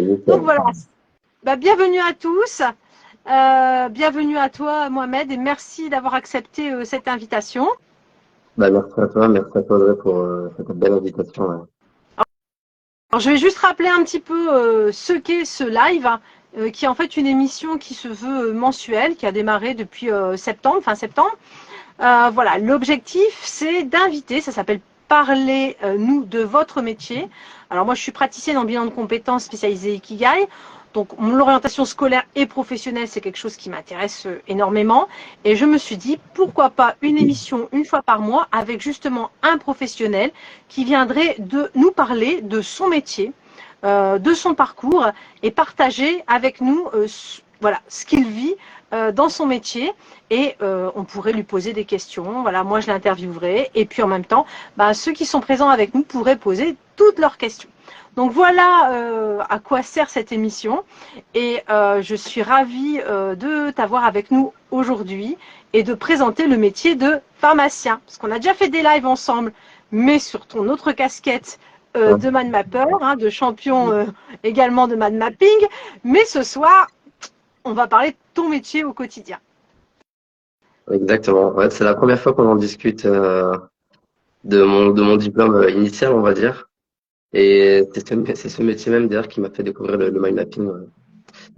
Donc voilà, bah, bienvenue à tous, bienvenue à toi Mohamed et merci d'avoir accepté cette invitation. Bah, merci à toi Audrey pour cette belle invitation. Ouais. Alors, je vais juste rappeler un petit peu ce qu'est ce live, qui est en fait une émission qui se veut mensuelle, qui a démarré depuis septembre, fin septembre. Voilà, l'objectif c'est d'inviter, ça s'appelle Parlez nous de votre métier. Alors moi je suis praticienne en bilan de compétences spécialisée Ikigai. Donc l'orientation scolaire et professionnelle c'est quelque chose qui m'intéresse énormément et je me suis dit pourquoi pas une émission une fois par mois avec justement un professionnel qui viendrait de nous parler de son métier, de son parcours et partager avec nous voilà ce qu'il vit dans son métier et on pourrait lui poser des questions. Voilà, moi je l'interviewerai et puis en même temps, bah, ceux qui sont présents avec nous pourraient poser toutes leurs questions. Donc voilà à quoi sert cette émission et je suis ravie de t'avoir avec nous aujourd'hui et de présenter le métier de pharmacien. Parce qu'on a déjà fait des lives ensemble, mais sur ton autre casquette de man mapper, hein, de champion également de man mapping. Mais ce soir, on va parler de ton métier au quotidien. Exactement. Ouais, c'est la première fois qu'on en discute de mon diplôme initial, on va dire. Et c'est ce métier même d'ailleurs qui m'a fait découvrir le mind mapping. Ouais.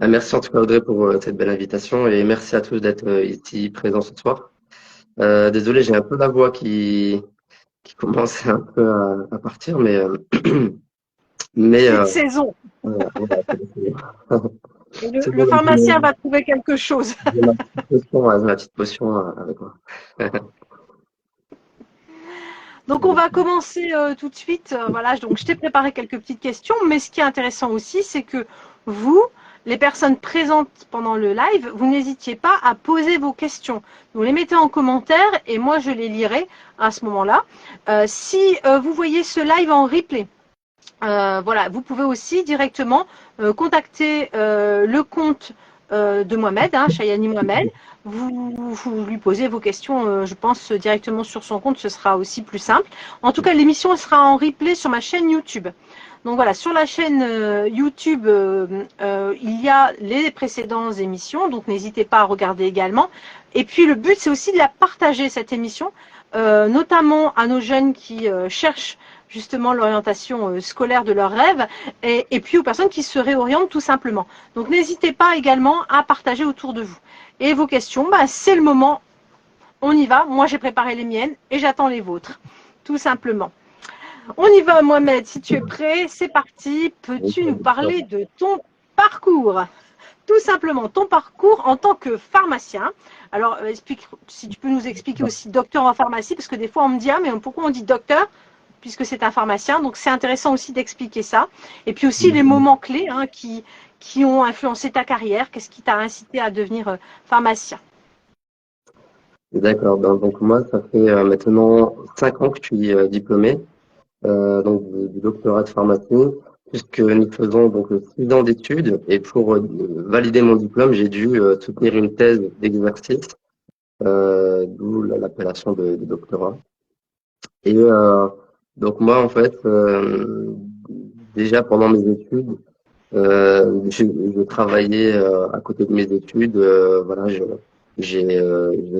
Ah, merci en tout cas Audrey pour cette belle invitation et merci à tous d'être ici présents ce soir. Désolé, j'ai un peu la voix qui commence un peu à partir, mais C'est de saison. voilà, Et c'est le bon, pharmacien va trouver quelque chose. j'ai ma petite potion, ouais, j'ai ma petite potion avec moi. Donc on va commencer tout de suite. Voilà, donc je t'ai préparé quelques petites questions, mais ce qui est intéressant aussi, c'est que vous, les personnes présentes pendant le live, vous n'hésitiez pas à poser vos questions. Vous les mettez en commentaire et moi je les lirai à ce moment-là. Si vous voyez ce live en replay, voilà, vous pouvez aussi directement contacter le compte de Mohamed, hein, Chayani Mohamed. Vous lui posez vos questions, je pense, directement sur son compte, ce sera aussi plus simple. En tout cas, l'émission sera en replay sur ma chaîne YouTube. Donc voilà, sur la chaîne YouTube, il y a les précédentes émissions, donc n'hésitez pas à regarder également. Et puis le but, c'est aussi de la partager, cette émission, notamment à nos jeunes qui cherchent justement l'orientation scolaire de leurs rêves et puis aux personnes qui se réorientent tout simplement. Donc n'hésitez pas également à partager autour de vous. Et vos questions, bah, c'est le moment, on y va. Moi j'ai préparé les miennes et j'attends les vôtres, tout simplement. On y va Mohamed, si tu es prêt, c'est parti. Peux-tu nous parler de ton parcours? Tout simplement, ton parcours en tant que pharmacien. Alors, explique, si tu peux nous expliquer aussi docteur en pharmacie, parce que des fois on me dit, ah mais pourquoi on dit docteur puisque c'est un pharmacien. Donc c'est intéressant aussi d'expliquer ça. Et puis aussi les moments clés hein, qui ont influencé ta carrière. Qu'est-ce qui t'a incité à devenir pharmacien? D'accord. Donc moi, ça fait maintenant 5 ans que je suis diplômé donc du doctorat de pharmacie, puisque nous faisons donc 6 ans d'études et pour valider mon diplôme, j'ai dû soutenir une thèse d'exercice, d'où l'appellation de doctorat. Et donc moi, en fait, déjà pendant mes études, je travaillais à côté de mes études. Voilà, j'ai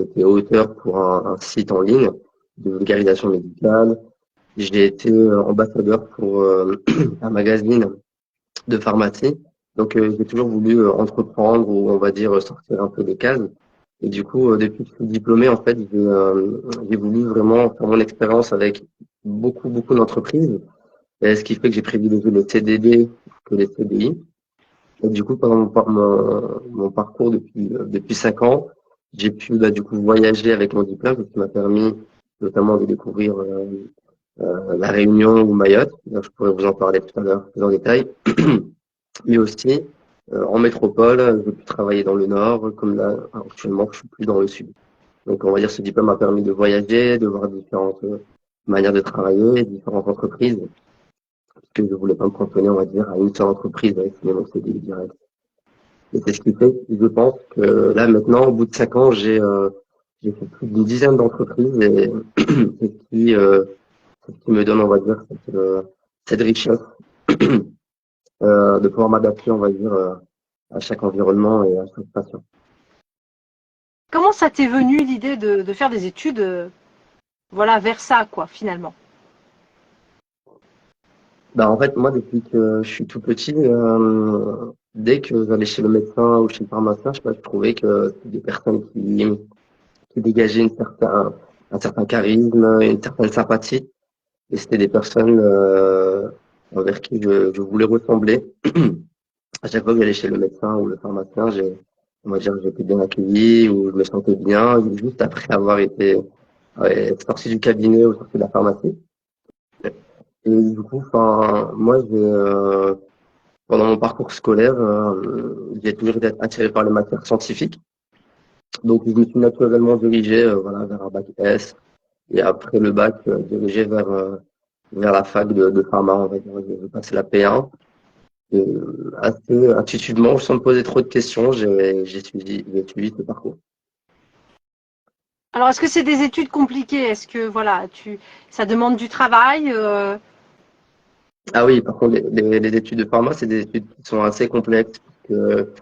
été auteur pour un site en ligne de vulgarisation médicale. J'ai été ambassadeur pour un magazine de pharmacie. Donc, j'ai toujours voulu entreprendre ou on va dire sortir un peu des cases. Et du coup, depuis que je suis diplômé, en fait, j'ai voulu vraiment faire mon expérience avec beaucoup d'entreprises. Et ce qui fait que j'ai privilégié les CDD que les CDI. Et du coup, pendant mon parcours depuis 5 ans, j'ai pu du coup voyager avec mon diplôme, ce qui m'a permis notamment de découvrir la Réunion ou Mayotte. Donc, je pourrais vous en parler tout à l'heure plus en détail. Mais aussi en métropole, j'ai pu travailler dans le Nord, comme là actuellement je suis plus dans le Sud. Donc, on va dire que ce diplôme m'a permis de voyager, de voir différentes manières de travailler, différentes entreprises, parce que je voulais pas me cantonner, on va dire, à une seule entreprise avec mon CDI direct. Et c'est ce qui fait que je pense que là, maintenant, au bout de 5 ans, j'ai fait plus d'une dizaine d'entreprises et c'est ce qui me donne, on va dire, cette richesse de pouvoir m'adapter, on va dire, à chaque environnement et à chaque patient. Comment ça t'est venu l'idée de faire des études voilà, vers ça, quoi, finalement? Bah, en fait, moi, depuis que je suis tout petit, dès que j'allais chez le médecin ou chez le pharmacien, je sais pas, je trouvais que c'était des personnes qui dégageaient un certain charisme, une certaine sympathie. Et c'était des personnes envers qui je voulais ressembler. À chaque fois que j'allais chez le médecin ou le pharmacien, on va dire, j'étais bien accueilli ou je me sentais bien, juste après avoir été sorti du cabinet ou sorti de la pharmacie. Et du coup, enfin, moi, pendant mon parcours scolaire, j'ai toujours été attiré par les matières scientifiques. Donc, je me suis naturellement dirigé voilà, vers un bac S. Et après le bac, dirigé vers la fac de pharma, on va dire. J'ai passé la P1. Et, assez intuitivement, sans me poser trop de questions, j'ai suivi ce parcours. Alors, est-ce que c'est des études compliquées? Est-ce que, voilà, ça demande du travail? Ah oui, par contre, les études de pharma, c'est des études qui sont assez complexes. Que,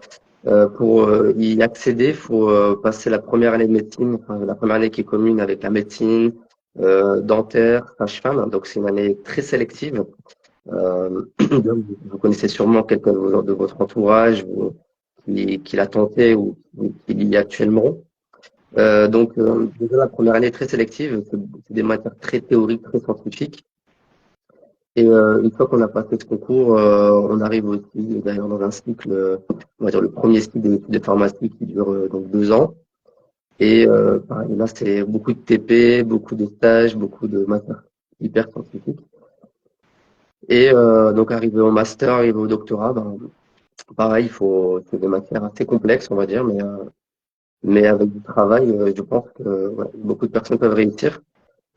pour y accéder, il faut passer la première année de médecine, enfin, la première année qui est commune avec la médecine, dentaire, sage-femme. Donc, c'est une année très sélective. Vous connaissez sûrement quelqu'un de votre entourage qui l'a tenté ou qui l'y est actuellement. Déjà, la première année est très sélective, c'est des matières très théoriques, très scientifiques. Et une fois qu'on a passé ce concours, on arrive aussi d'ailleurs dans un cycle, on va dire le premier cycle des études de pharmacie qui dure donc 2 ans. Et pareil, là, c'est beaucoup de TP, beaucoup de stages, beaucoup de matières hyper scientifiques. Et donc, arrivé au master, arrivé au doctorat, ben, pareil, c'est des matières assez complexes, on va dire, mais avec du travail, je pense que ouais, beaucoup de personnes peuvent réussir.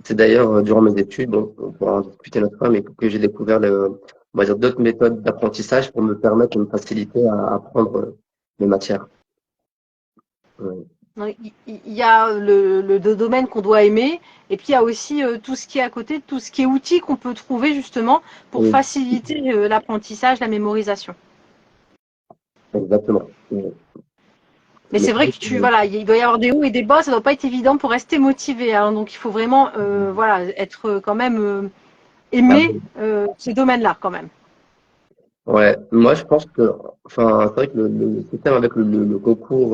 C'est d'ailleurs durant mes études, bon, on pourra en discuter notre fois, mais que j'ai découvert on va dire d'autres méthodes d'apprentissage pour me permettre de me faciliter à apprendre les matières. Ouais. Il y a le domaine qu'on doit aimer, et puis il y a aussi tout ce qui est à côté, tout ce qui est outils qu'on peut trouver justement pour Oui, faciliter l'apprentissage, la mémorisation. exactement. Oui. Mais Mais c'est c'est vrai vrai que que, voilà, il doit y avoir des hauts et des bas, ça doit pas être évident pour rester motivé, hein. Donc il faut vraiment, voilà, être quand même ah, aimer ces domaines-là quand même. ouais, moi je pense que, enfin, c'est vrai que le système avec le concours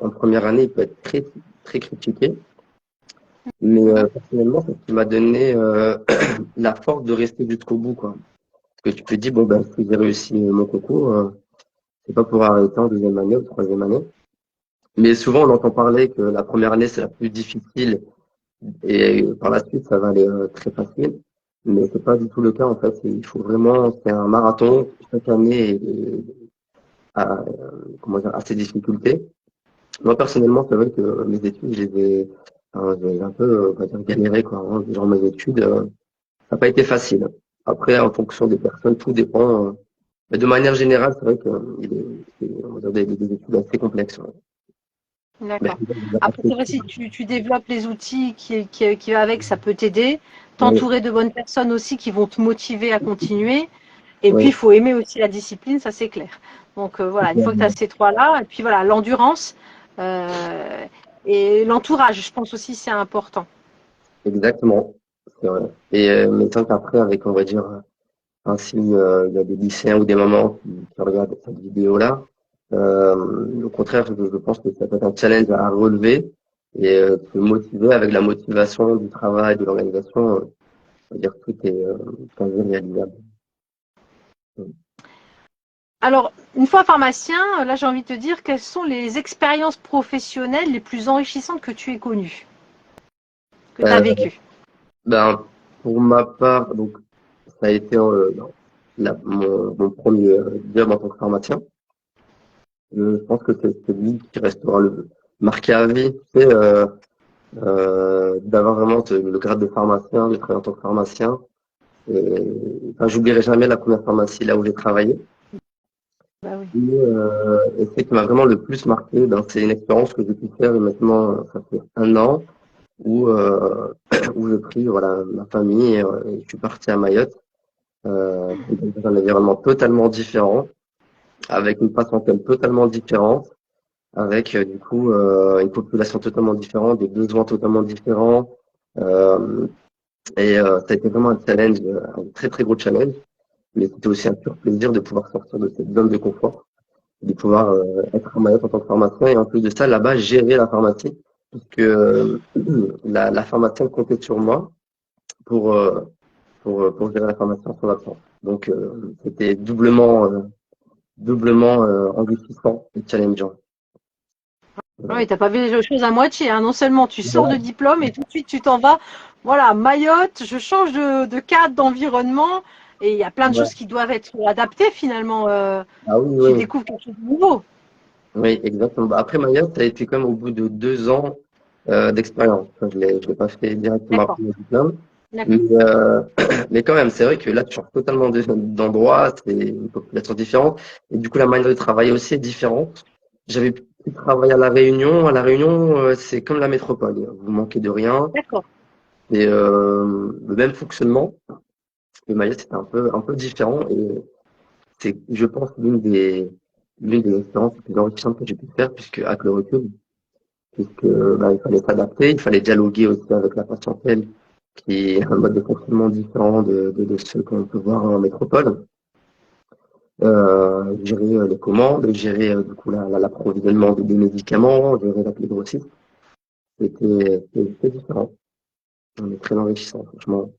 en première année, il peut être très, très critiqué. Mais Mhm. personnellement, c'est ce qui m'a donné la force de rester jusqu'au bout, quoi. Parce que tu te dis, bon, ben, si j'ai réussi mon concours, c'est pas pour arrêter en deuxième année ou troisième année. Mais souvent, on entend parler que la première année, c'est la plus difficile et par la suite, ça va aller très facile. Mais c'est pas du tout le cas, en fait. Il faut vraiment, c'est un marathon. Chaque année a, comment dire, a ses difficultés. Moi, personnellement, c'est vrai que mes études, j'ai un peu, on va dire, galéré, quoi, hein. Genre, mes études, ça n'a pas été facile. Après, en fonction des personnes, tout dépend. Mais de manière générale, c'est vrai que on va dire des études assez complexes. Ouais. Mais D'accord. je veux dire, Après, c'est vrai, si tu développes les outils qui va avec, ça peut t'aider. oui, T'entourer de bonnes personnes aussi qui vont te motiver à continuer. Et puis, oui, il faut aimer aussi la discipline, ça c'est clair. Donc voilà, une fois que tu as ces trois-là, et puis voilà, l'endurance euh, et l'entourage, je pense aussi c'est important. exactement. C'est vrai. Et mais tant qu'après, avec, on va dire, ainsi, il y a des lycéens ou des mamans qui regardent cette vidéo-là, au contraire, je pense que ça peut être un challenge à relever et se motiver avec la motivation du travail, de l'organisation. On va dire que tout est quasi réalisable. Alors, une fois pharmacien, là j'ai envie de te dire quelles sont les expériences professionnelles les plus enrichissantes que tu aies connues, que tu as Euh, vécues. ben, pour ma part, donc, ça a été mon premier job en tant que pharmacien. Je pense que c'est celui qui restera marqué à vie. Tu sais, d'avoir vraiment le grade de pharmacien, de travailler en tant que pharmacien. Et, enfin, j'oublierai jamais la première pharmacie là où j'ai travaillé. Bah oui. Et ce qui m'a vraiment le plus marqué, ben, c'est une expérience que j'ai pu faire et maintenant, ça fait 1 an où, où j'ai pris voilà, ma famille et je suis parti à Mayotte. dans un environnement totalement différent, avec une patientèle totalement différente, avec du coup une population totalement différente, des besoins totalement différents. Euh, ça a été vraiment un challenge, un très très gros challenge, mais c'était aussi un pur plaisir de pouvoir sortir de cette zone de confort, de pouvoir être à Mayotte en tant que pharmacien et en plus de ça, là-bas, gérer la pharmacie, puisque la pharmacienne comptait sur moi pour, euh, pour gérer la pharmacie en son absence. Donc, c'était doublement enrichissant et challengeant. Oui, t'as pas vu les choses à moitié, hein. Non seulement tu sors de Voilà. diplôme et tout de suite tu t'en vas. Voilà, Mayotte, je change de cadre, d'environnement. Et il y a plein de Ouais. choses qui doivent être adaptées finalement. Ah oui, Tu oui, découvres quelque chose de nouveau. oui, exactement. Bah, après Mayotte, ça a été quand même au bout de 2 ans d'expérience. Enfin, je l'ai pas fait directement D'accord, après mon diplôme. Mais, d'accord. mais quand même, c'est vrai que là, tu changes totalement d'endroit, c'est une population différente. Et du coup, la manière de travailler aussi est différente. J'avais pu travailler à La Réunion. À La Réunion, c'est comme la métropole. Vous manquez de rien. D'accord. Et le même fonctionnement. Le Mayotte, c'était un peu différent. Et c'est, je pense, l'une des expériences les plus enrichissantes que j'ai pu faire, puisque avec le recul, puisque bah, il fallait s'adapter, il fallait dialoguer aussi avec la patientèle, qui est un mode de fonctionnement différent de ce qu'on peut voir en métropole. Gérer les commandes, gérer du coup l'approvisionnement des médicaments, gérer la grossiste. C'était différent. On est très enrichissant, franchement.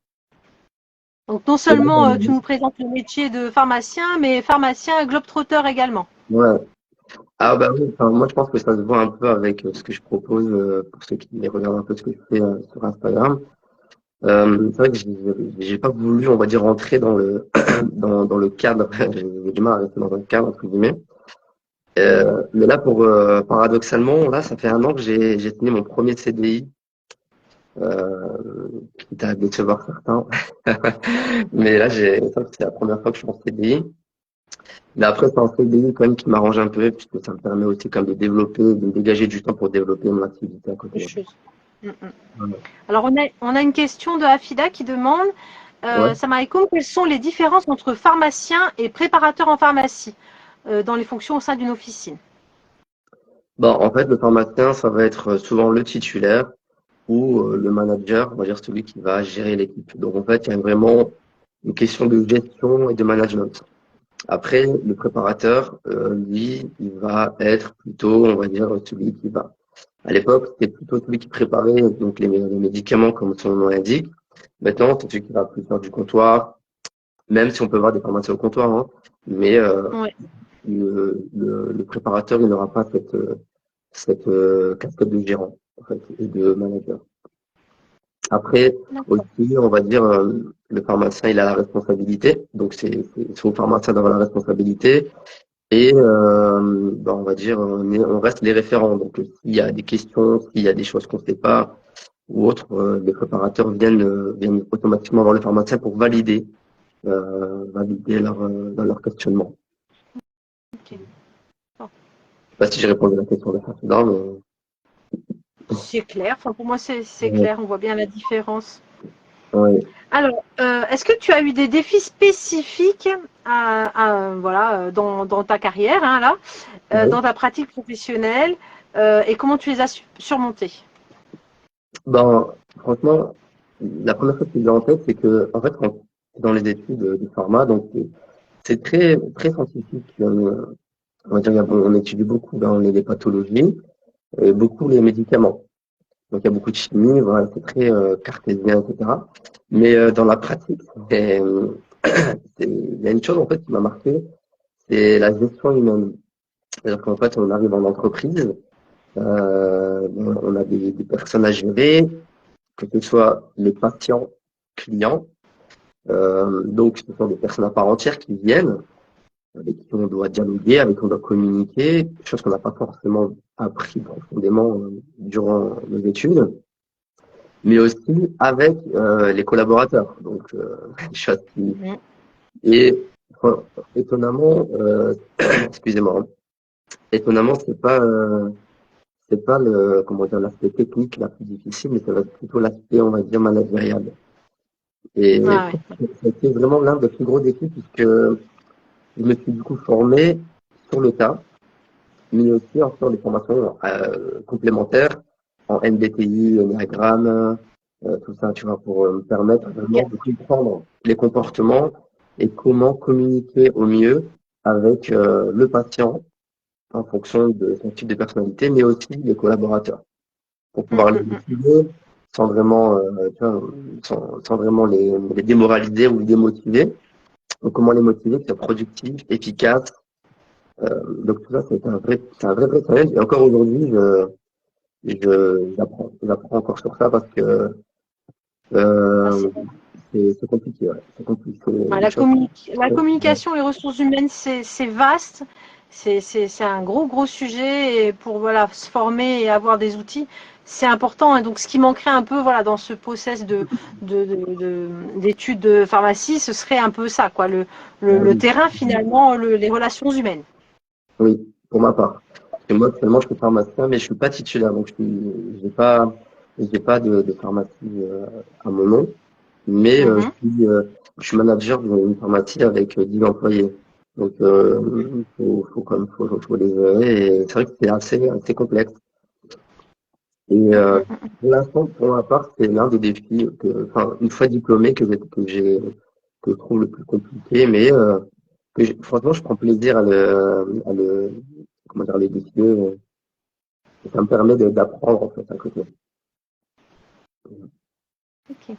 Donc non Et là, seulement tu nous présentes le métier de pharmacien, mais pharmacien globe-trotteur également. ouais. Ah bah oui, enfin, moi je pense que ça se voit un peu avec ce que je propose pour ceux qui regardent un peu ce que je fais sur Instagram. C'est vrai que j'ai pas voulu, on va dire, rentrer dans le dans le cadre. J'ai du mal à rester dans un cadre entre guillemets. Mais là, pour paradoxalement, là, ça fait 1 an que j'ai signé mon premier CDI, quitte à décevoir certains. Mais là, ça, c'est la première fois que je suis en CDI. Mais après, c'est un CDI quand même qui m'arrange un peu, puisque ça me permet aussi quand même de développer, de me dégager du temps pour développer mon activité à côté. Des choses. Mm, mm. Voilà. Alors on a une question de Afida qui demande, Ouais. Samaïkoum, quelles sont les différences entre pharmacien et préparateur en pharmacie dans les fonctions au sein d'une officine? Bon, en fait, le pharmacien, ça va être souvent le titulaire ou le manager, on va dire celui qui va gérer l'équipe. Donc, en fait, il y a vraiment une question de gestion et de management. Après, le préparateur, lui, il va être plutôt, on va dire, celui qui va. À l'époque, c'était plutôt celui qui préparait donc les médicaments, comme son nom l'indique. Maintenant, c'est celui qui va plus faire du comptoir, même si on peut voir des pharmaciens au comptoir, hein. Mais Ouais, le préparateur, il n'aura pas cette casquette de gérant en fait, et de manager. Après, d'accord. aussi, on va dire, le pharmacien, il a la responsabilité. Donc, c'est au pharmacien d'avoir la responsabilité. Et bah, on va dire, on reste les référents. Donc, s'il y a des questions, s'il y a des choses qu'on ne sait pas ou autres, les préparateurs viennent automatiquement voir le pharmacien pour valider dans leur questionnement. Ok. Bon. Je sais pas si j'ai répondu à la question de précédent, mais C'est clair. Enfin, pour moi, c'est ouais, clair. On voit bien la différence. ouais, Alors, est-ce que tu as eu des défis spécifiques voilà, dans ta carrière, hein, là, ouais. dans ta pratique professionnelle, et comment tu les as surmontés? Ben, franchement, la première chose qui me vient en tête, c'est que, en fait, quand dans les études du pharma, donc c'est très, très scientifique. On va dire, on étudie beaucoup dans les pathologies et beaucoup les médicaments. Donc, il y a beaucoup de chimie, voilà, c'est très cartésien, etc. Mais dans la pratique, il y a une chose, en fait, qui m'a marqué, c'est la gestion humaine. C'est-à-dire qu'en fait, on arrive en entreprise, on a des personnes à gérer, que ce soit les patients, clients, donc ce sont des personnes à part entière qui viennent, avec qui on doit dialoguer, avec qui on doit communiquer, chose qu'on n'a pas forcément appris profondément durant nos études, mais aussi avec les collaborateurs. Donc, chose qui... Mhm. Et enfin, étonnamment, excusez-moi, hein, étonnamment, c'est pas le, comment dire, l'aspect technique la plus difficile, mais ça va être plutôt l'aspect, on va dire, managérial. Et Ouais, c'était vraiment l'un des plus gros défis puisque je me suis du coup formé sur le tas, mais aussi en faisant des formations complémentaires en MBTI, Enneagramme, tout ça, tu vois, pour me permettre ouais. vraiment de comprendre les comportements et comment communiquer au mieux avec le patient en fonction de son type de personnalité, mais aussi les collaborateurs, pour Mm, pouvoir les mm, mm. motiver sans vraiment, tu vois, sans vraiment les démoraliser ou les démotiver. Donc, comment les motiver, que c'est productif, efficace. Donc tout ça, c'est un vrai challenge. Et encore aujourd'hui, j'apprends encore sur ça parce que Ah, euh, c'est compliqué, ouais. C'est compliqué. ouais, Les choses la sont- communication, les ressources humaines, c'est vaste. C'est un gros sujet. Et pour voilà, se former et avoir des outils, c'est important. Et donc, ce qui manquerait un peu voilà, dans ce process d'études de pharmacie, ce serait un peu ça, quoi, Ah le oui, terrain, finalement, les relations humaines. oui, pour ma part. Parce que moi, actuellement, je suis pharmacien, mais je suis pas titulaire, donc j'ai pas de pharmacie à mon nom. Mais Mhm. je suis manager d'une pharmacie avec 10 employés. Donc, faut les gérer. Et c'est vrai que c'est assez complexe. Et Mm, mm, mm. pour l'instant, pour ma part, c'est l'un des défis enfin, une fois diplômé, que je trouve le plus compliqué, mais franchement, je prends plaisir comment dire, les décider. Et ça me permet d'apprendre en fait à côté. Ok.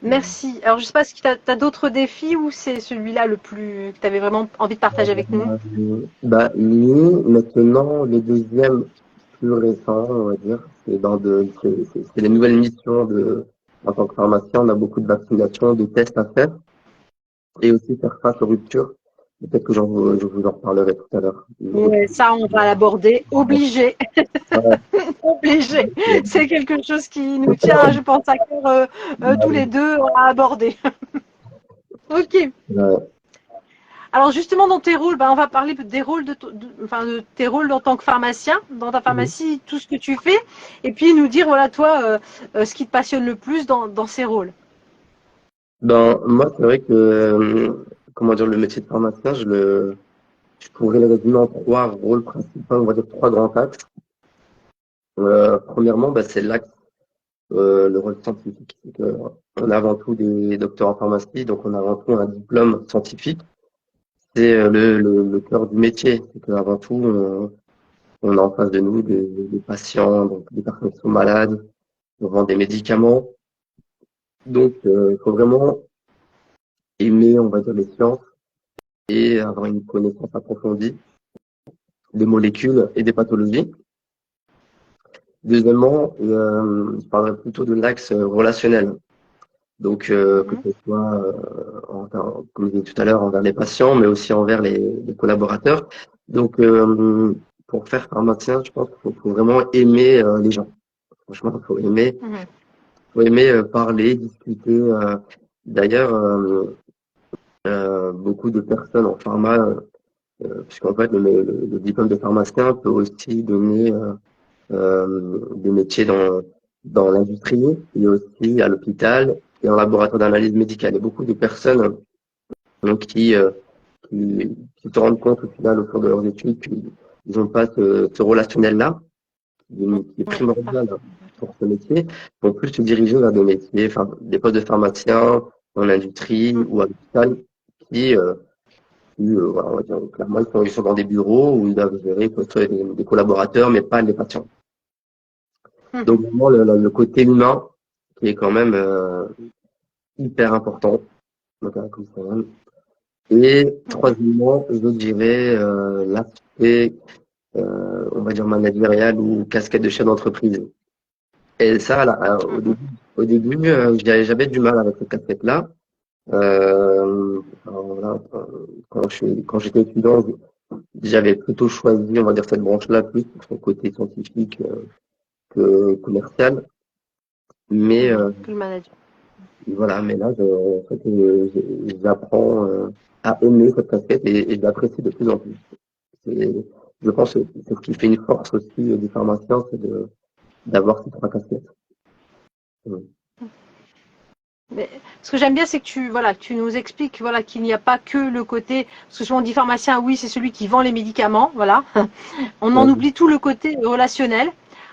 Merci. Alors, je ne sais pas si tu as, d'autres défis ou c'est celui-là le plus que tu avais vraiment envie de partager avec nous. Bah, lui, maintenant, le deuxième plus récent, on va dire, c'est les nouvelles missions en tant que pharmacien, on a beaucoup de vaccinations, de tests à faire et aussi faire face aux ruptures. Peut-être que je vous en reparlerai tout à l'heure. Ouais, ça, on va l'aborder. Obligé, Voilà. obligé. C'est quelque chose qui nous tient, je pense, à cœur tous les deux à aborder. Ok. Ouais. Alors justement, dans tes rôles, on va parler des rôles enfin, de tes rôles en tant que pharmacien, dans ta pharmacie, tout ce que tu fais, et puis nous dire, voilà, toi, ce qui te passionne le plus dans ces rôles. Ben, moi, c'est vrai que, comment dire, le métier de pharmacien, je pourrais le résumer en trois rôles principaux, on va dire trois grands axes. Premièrement, bah, c'est l'axe, le rôle scientifique. C'est que on a avant tout des docteurs en pharmacie, donc on a avant tout un diplôme scientifique. C'est le cœur du métier. C'est qu'avant tout, on a en face de nous des patients, donc des personnes qui sont malades, on vend des médicaments. Donc, il faut vraiment aimer, on va dire, les sciences et avoir une connaissance approfondie des molécules et des pathologies. Deuxièmement, je parlerai plutôt de l'axe relationnel. Donc, que Mhm. ce soit, comme je disais tout à l'heure, envers les patients, mais aussi envers les collaborateurs. Donc, pour faire pharmacien, je pense qu'il faut vraiment aimer les gens. Franchement, Mhm. faut aimer parler, discuter. D'ailleurs, beaucoup de personnes en pharma, puisqu'en fait, le diplôme de pharmacien peut aussi donner des métiers dans l'industrie et aussi à l'hôpital et en laboratoire d'analyse médicale. Il y a beaucoup de personnes donc, qui se rendent compte au final, au cours de leurs études, qu'ils n'ont pas ce relationnel-là, qui est Ouais, primordial pour ce métier, vont plus se diriger vers des métiers, enfin, des postes de pharmacien en industrie ou à l'hôpital, qui, euh, voilà, on va dire, clairement, ils sont dans des bureaux où ils doivent gérer que ce soit des collaborateurs, mais pas les patients. Donc, Mhm. vraiment, le côté humain, qui est quand même hyper important. Donc, comme ça. Et troisièmement, je dirais l'aspect, on va dire managérial ou casquette de chef d'entreprise. Et ça, là, au début, j'avais du mal avec cette casquette-là. Enfin, voilà, quand j'étais étudiant, j'avais plutôt choisi, on va dire, cette branche-là plus pour son côté scientifique que commercial. Mais Que le manager. voilà, mais là, en fait, j'apprends à aimer cette casquette et je l'apprécie de plus en plus. C'est- Je pense que c'est ce qui fait une force aussi du pharmacien, c'est d'avoir ces trois casquettes. Mm. Mais ce que j'aime bien, c'est que tu nous expliques, voilà, qu'il n'y a pas que le côté, parce que souvent on dit pharmacien, oui, c'est celui qui vend les médicaments, voilà. On en Ouais, oublie tout le côté relationnel,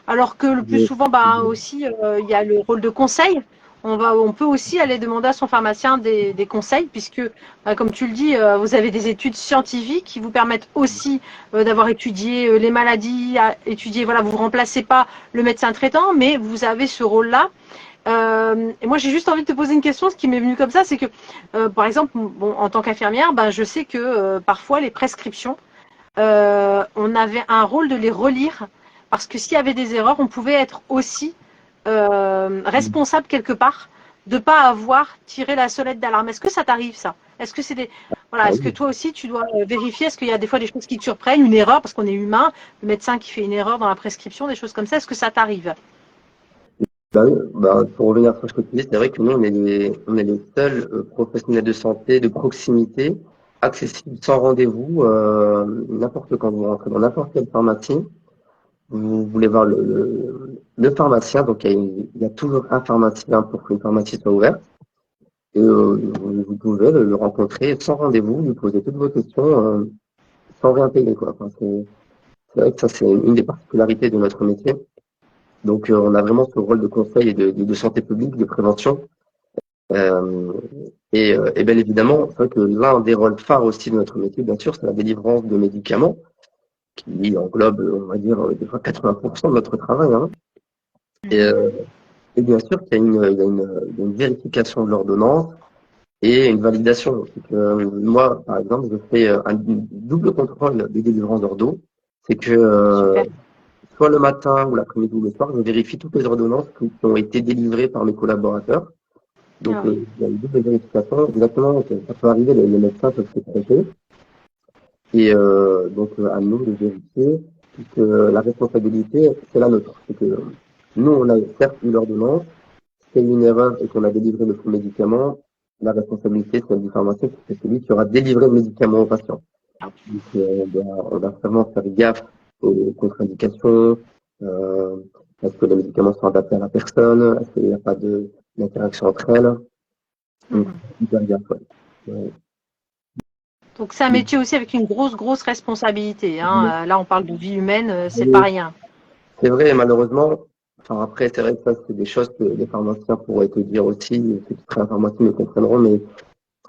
alors que le plus souvent, bah, aussi, il y a le rôle de conseil. On peut aussi aller demander à son pharmacien des conseils, puisque, bah, comme tu le dis, vous avez des études scientifiques qui vous permettent aussi d'avoir étudié les maladies, étudier, voilà, vous ne remplacez pas le médecin traitant, mais vous avez ce rôle-là. Et moi, j'ai juste envie de te poser une question, ce qui m'est venu comme ça, c'est que, par exemple, bon, en tant qu'infirmière, ben, je sais que parfois les prescriptions, on avait un rôle de les relire, parce que s'il y avait des erreurs, on pouvait être aussi responsable quelque part de pas avoir tiré la sonnette d'alarme. Est-ce que ça t'arrive ça? Est-ce que c'est des voilà, ah est-ce que oui. toi aussi tu dois vérifier? Est-ce qu'il y a des fois des choses qui te surprennent, une erreur parce qu'on est humain, le médecin qui fait une erreur dans la prescription, des choses comme ça? Est-ce que ça t'arrive? Bah oui, bah, pour revenir sur ce que tu dis, c'est vrai que nous, on est les seuls professionnels de santé de proximité, accessibles sans rendez-vous, n'importe quand vous rentrez dans n'importe quelle pharmacie. Vous voulez voir le pharmacien, donc il y a toujours un pharmacien pour qu'une pharmacie soit ouverte. Et vous pouvez le rencontrer sans rendez-vous, lui poser toutes vos questions sans rien payer, quoi. Enfin, c'est vrai que ça, c'est une des particularités de notre métier. Donc, on a vraiment ce rôle de conseil et de santé publique, de prévention. Euh, et bien évidemment, c'est vrai que l'un des rôles phares aussi de notre métier, bien sûr, c'est la délivrance de médicaments, qui englobe, on va dire, des fois 80% de notre travail, hein. Et, euh, et bien sûr qu'il y a il y a une vérification de l'ordonnance et une validation. C'est que, moi, par exemple, je fais un double contrôle des délivrances d'ordo. C'est que Super. soit le matin ou l'après-midi ou le soir, je vérifie toutes les ordonnances qui ont été délivrées par mes collaborateurs. Ah Donc, oui. il y a une double vérification. Exactement, ça peut arriver, les médecins peuvent se tromper. Et donc, à nous de vérifier, puisque la responsabilité, c'est la nôtre. C'est que nous, on a certes eu l'ordonnance, s'il y a eu une erreur et qu'on a délivré le faux médicament, la responsabilité, c'est celle du pharmacien, c'est celui qui aura délivré le médicament au patient. Donc, on doit vraiment faire gaffe aux contre-indications, euh, est-ce que les médicaments sont adaptés à la personne, est-ce qu'il n'y a pas d'interaction entre elles. Donc, Mhm. hyper gaffe, ouais. Ouais. Donc c'est un métier aussi avec une grosse responsabilité, hein. Là, on parle de vie humaine, c'est pas rien. C'est vrai, malheureusement, enfin après, c'est vrai que ça, c'est des choses que les pharmaciens pourraient te dire aussi, ceux qui seraient pharmaciens me comprendront, mais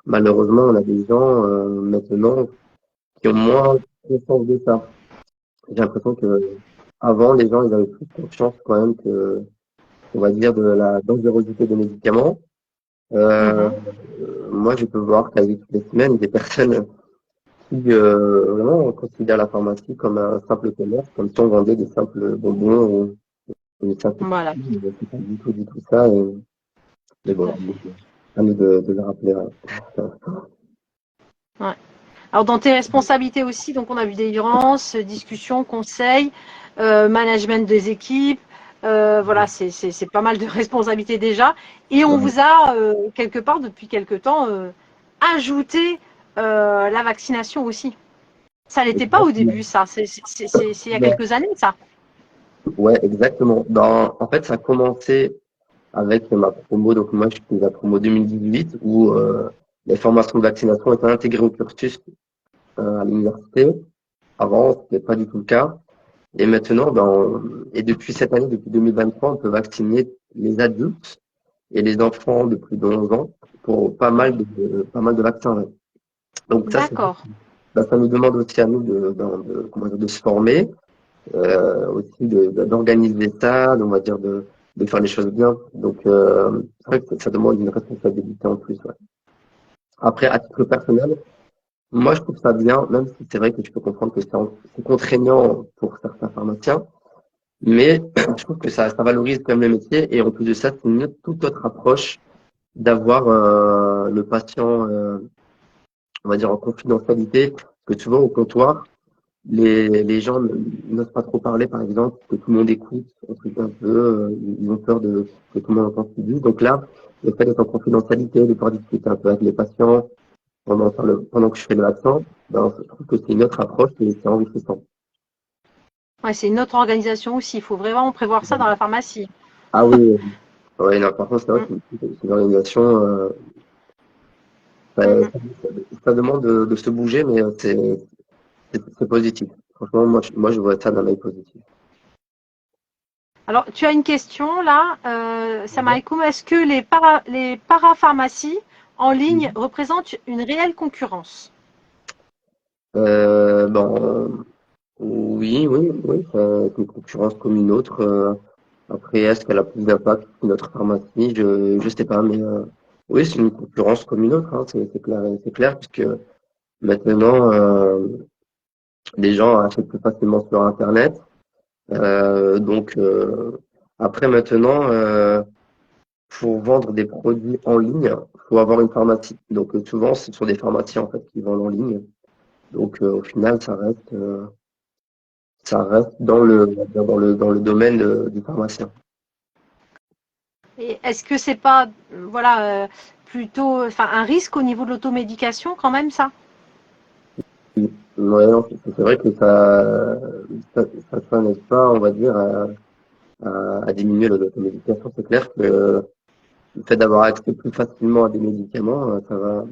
malheureusement, on a des gens maintenant qui ont moins conscience de ça. J'ai l'impression que avant, les gens, ils avaient plus conscience quand même que, on va dire, de la dangerosité des médicaments. Euh, Mhm. moi, je peux voir quasi toutes les semaines des personnes qui vraiment considèrent la pharmacie comme un simple commerce, comme si on vendait des simples bonbons ou une simple Voilà, piscine, mais c'est pas du tout ça. Mais tout bon, à fait. à nous de le rappeler. Ouais. Ouais. Alors dans tes responsabilités aussi, donc on a vu délivrance, discussion, conseil, management des équipes. Voilà, c'est pas mal de responsabilités déjà. Et on Ouais. vous a quelque part depuis quelque temps ajouté la vaccination aussi. Ça l'était pas au Exactement. début, ça. C'est il y a quelques années, ça. Ouais, exactement. En fait, ça a commencé avec ma promo. Donc, moi, je suis la promo 2018 où les formations de vaccination étaient intégrées au cursus à l'université. Avant, c'était pas du tout le cas. Et maintenant, et depuis cette année, depuis 2023, on peut vacciner les adultes et les enfants de plus de 11 ans pour pas mal de vaccins. Ouais. Donc, ça, c'est D'accord. ça nous demande aussi à nous comment dire, de se former, aussi d'organiser ça, on va dire de faire les choses bien. Donc, c'est vrai que ça demande une responsabilité en plus. Ouais. Après, à titre personnel, moi, je trouve ça bien, même si c'est vrai que tu peux comprendre que c'est contraignant pour certains pharmaciens, mais je trouve que ça valorise quand même le métier et en plus de ça, c'est une toute autre approche d'avoir le patient, on va dire, en confidentialité, parce que souvent au comptoir, les gens n'osent pas trop parler, par exemple, que tout le monde écoute, un truc un peu, ils ont peur que tout le monde entende ce qu'ils disent. Donc là, le fait d'être en confidentialité, de pouvoir discuter un peu avec les patients pendant que je fais le vaccin, je trouve que c'est une autre approche et c'est enrichissant. Ouais, c'est une autre organisation aussi. Il faut vraiment prévoir ça dans la pharmacie. Ah oui, Ouais, non, par contre, c'est vrai que Mm, c'est une organisation, ça, mm, mm. ça demande de se bouger, mais c'est positif. Franchement, moi, je vois ça d'un œil positif. Alors, tu as une question là, Samaïkoum. Est-ce que les parapharmacies en ligne Mhm. représentent une réelle concurrence? Bon, oui, oui, oui, c'est une concurrence comme une autre. Après, est-ce qu'elle a plus d'impact qu'une autre pharmacie? Je sais pas, mais oui, c'est une concurrence comme une autre, hein, c'est clair, puisque maintenant, les gens achètent plus facilement sur Internet. Donc, après, maintenant, pour vendre des produits en ligne, faut avoir une pharmacie. Donc, souvent, ce sont des pharmacies en fait qui vendent en ligne. Donc, au final, ça reste Mm. dans le domaine du pharmacien. Et est-ce que c'est pas, voilà, plutôt, enfin, un risque au niveau de l'automédication quand même ça? Ouais, non, c'est vrai que ça n'aide pas, on va dire, à diminuer l'automédication. C'est clair que le fait d'avoir accès plus facilement à des médicaments, ça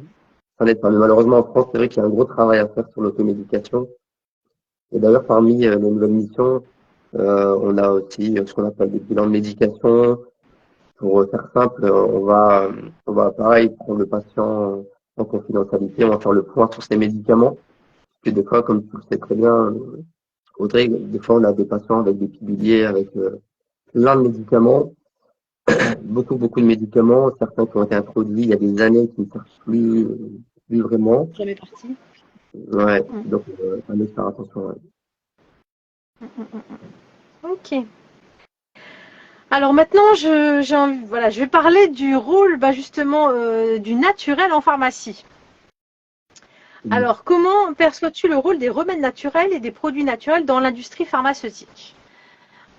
n'aide pas. Mais malheureusement, en France, c'est vrai qu'il y a un gros travail à faire sur l'automédication. Et d'ailleurs, parmi les nouvelles missions, on a aussi ce qu'on appelle des bilans de médication. Pour faire simple, on va pareil prendre le patient en confidentialité, on va faire le point sur ses médicaments. Puis des fois, comme tu le sais très bien, Audrey, des fois on a des patients avec des piluliers, avec plein de médicaments, beaucoup, beaucoup de médicaments, certains qui ont été introduits il y a des années qui ne servent plus vraiment. Jamais parti. Ouais, Mm, donc à mieux faire attention. Ouais. mm, mm, mm. Ok. Alors maintenant, voilà, je vais parler du rôle bah, justement du naturel en pharmacie. Alors, comment perçois-tu le rôle des remèdes naturels et des produits naturels dans l'industrie pharmaceutique?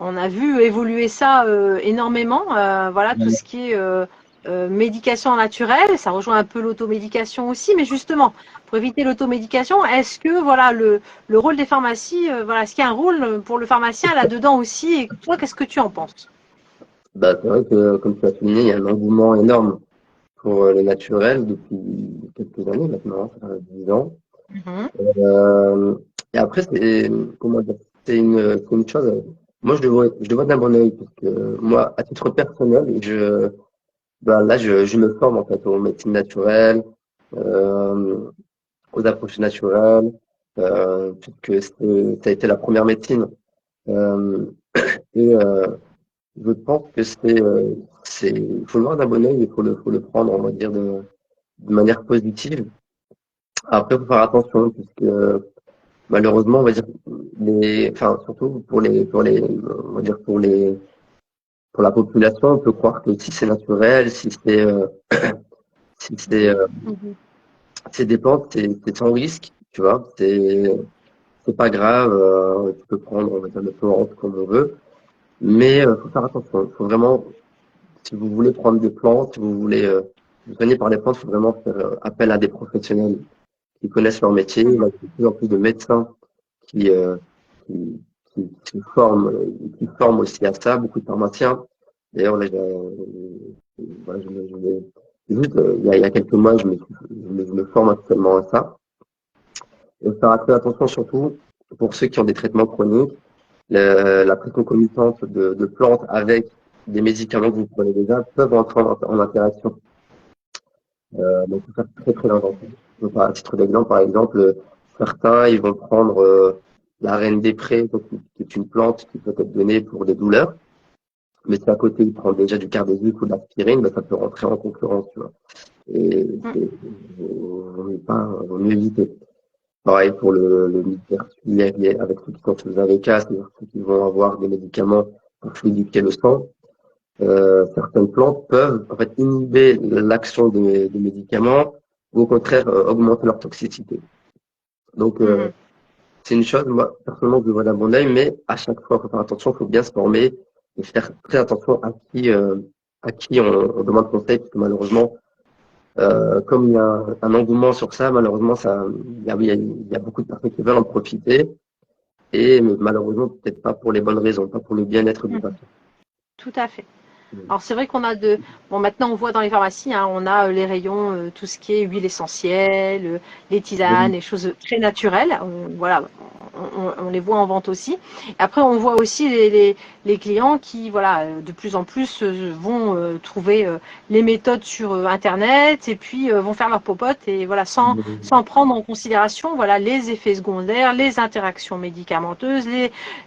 On a vu évoluer ça énormément. Voilà, tout ce qui est médication naturelle, ça rejoint un peu l'automédication aussi, mais justement, pour éviter l'automédication, est-ce que voilà le rôle des pharmacies, voilà, est-ce qu'il y a un rôle pour le pharmacien là-dedans aussi? Et toi, qu'est-ce que tu en penses? Bah, c'est vrai que, comme tu as souligné, il y a un engouement énorme pour le naturel depuis quelques années maintenant, ça fait 10 ans. Mhm. Euh, et après, comment dire, c'est une chose. Moi, je le vois d'un bon œil, parce que moi, à titre personnel, là, je me forme en fait aux médecines naturelles, euh, aux approches naturelles, puisque ça a été la première médecine. Euh, et je pense que il faut le voir d'un bon œil, il faut le prendre, on va dire, de manière positive. Après, il faut faire attention, puisque malheureusement, on va dire, enfin, surtout on va dire pour la population, on peut croire que si c'est naturel, si Mhm. c'est des plantes, c'est sans risque, tu vois, c'est pas grave, tu peux prendre, on va dire, le plantes comme on veut, mais faut faire attention. Faut vraiment, si vous voulez prendre des plantes, si vous voulez vous soigner par les plantes, il faut vraiment faire appel à des professionnels qui connaissent leur métier. Il y a de plus en plus de médecins qui, euh, qui se forment aussi à ça, beaucoup de pharmaciens. D'ailleurs, là, voilà, juste, il y a quelques mois, je me forme actuellement à ça. Et faire très attention surtout pour ceux qui ont des traitements chroniques, la prise concomitante de plantes avec des médicaments que vous prenez déjà peuvent entrer en interaction. Donc, il faut faire très très attention. Donc, à titre d'exemple, par exemple, certains ils vont prendre la reine des prés, donc, qui est une plante qui peut être donnée pour des douleurs, mais si à côté ils prennent déjà du cardésique ou de l'aspirine, ben, ça peut rentrer en concurrence, tu vois. Et vaut mieux éviter. Pareil pour le mydpertuis avec ceux qui sont sous AVK, c'est-à-dire ceux qui vont avoir des médicaments pour fluidifier le sang. Certaines plantes peuvent en fait inhiber l'action des médicaments ou au contraire augmenter leur toxicité. Donc Mhm. c'est une chose, moi personnellement que je vois d'un bon oeil, mais à chaque fois, il faut faire attention, il faut bien se former et faire très attention à qui on demande conseil, parce que malheureusement, comme il y a un engouement sur ça, malheureusement, il y a beaucoup de personnes qui veulent en profiter et mais malheureusement peut-être pas pour les bonnes raisons, pas pour le bien-être du Mhm. patient. Tout à fait. Alors c'est vrai qu'on a bon maintenant on voit dans les pharmacies, hein, on a les rayons, tout ce qui est huile essentielle, les tisanes, Oui, les choses très naturelles. Voilà, on les voit en vente aussi. Et après on voit aussi les clients qui voilà de plus en plus vont trouver les méthodes sur internet et puis vont faire leur popote et voilà sans prendre en considération voilà les effets secondaires, les interactions médicamenteuses,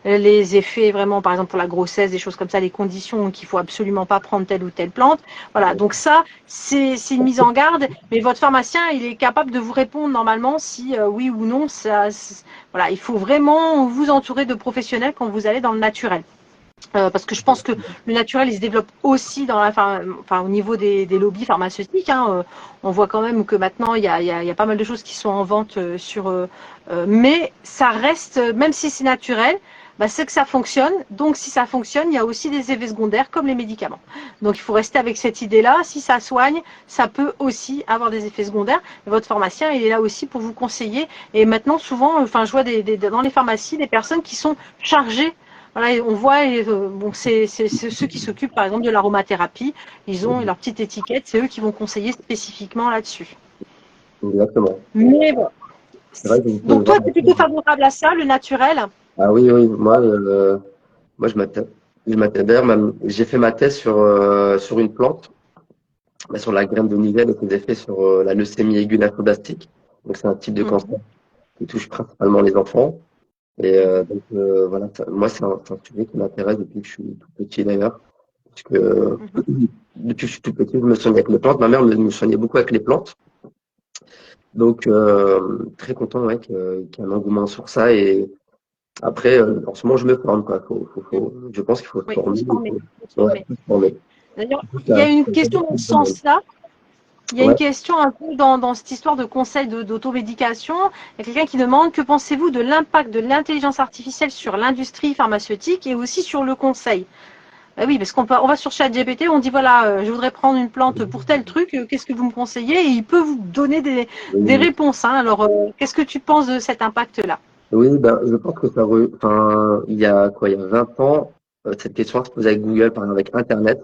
les effets vraiment, par exemple pour la grossesse, des choses comme ça, les conditions qu'il faut absolument pas prendre telle ou telle plante. Voilà, donc ça, c'est une mise en garde, mais votre pharmacien, il est capable de vous répondre normalement si oui ou non. Voilà, il faut vraiment vous entourer de professionnels quand vous allez dans le naturel. Parce que je pense que le naturel, il se développe aussi dans au niveau des lobbies pharmaceutiques. Hein, on voit quand même que maintenant, il y a pas mal de choses qui sont en vente mais ça reste, même si c'est naturel, bah, c'est que ça fonctionne. Donc, si ça fonctionne, il y a aussi des effets secondaires comme les médicaments. Donc, il faut rester avec cette idée-là. Si ça soigne, ça peut aussi avoir des effets secondaires. Et votre pharmacien, il est là aussi pour vous conseiller. Et maintenant, souvent, je vois dans les pharmacies des personnes qui sont chargées. Voilà, on voit, bon, c'est ceux qui s'occupent par exemple de l'aromathérapie, ils ont leur petite étiquette, c'est eux qui vont conseiller spécifiquement là-dessus. exactement. Mais bon. C'est vrai que vous pouvez Donc toi, voir. tu es plutôt favorable à ça, le naturel? Ah oui, oui, moi d'ailleurs, j'ai fait ma thèse sur une plante, sur la graine de nivelle et ses effets sur la leucémie aiguë lymphoblastique. Donc, c'est un type de cancer Mhm. qui touche principalement les enfants. Et voilà, moi, c'est un sujet qui m'intéresse depuis que je suis tout petit d'ailleurs. Parce que Mhm. depuis que je suis tout petit, je me soignais avec les plantes. Ma mère me soignait beaucoup avec les plantes. Donc, très content ouais, qu'il y ait un engouement sur ça. Et après, en ce moment, je me forme. Quoi. Je pense qu'il faut se Oui, faut former. se former. Faut se Ouais, former. faut se former. D'ailleurs, Du coup, il y a une ça question dans ce sens-là. Il y a une ouais. question un peu dans cette histoire de conseil d'automédication. Il y a quelqu'un qui demande que pensez-vous de l'impact de l'intelligence artificielle sur l'industrie pharmaceutique et aussi sur le conseil? Ben oui, parce on va sur ChatGPT, on dit voilà, je voudrais prendre une plante pour tel truc, qu'est-ce que vous me conseillez? Et il peut vous donner des Oui, réponses. Hein. Alors, qu'est-ce que tu penses de cet impact-là? oui, ben, je pense que enfin, il y a quoi, il y a 20 ans, cette question se posait avec Google, par exemple, avec Internet.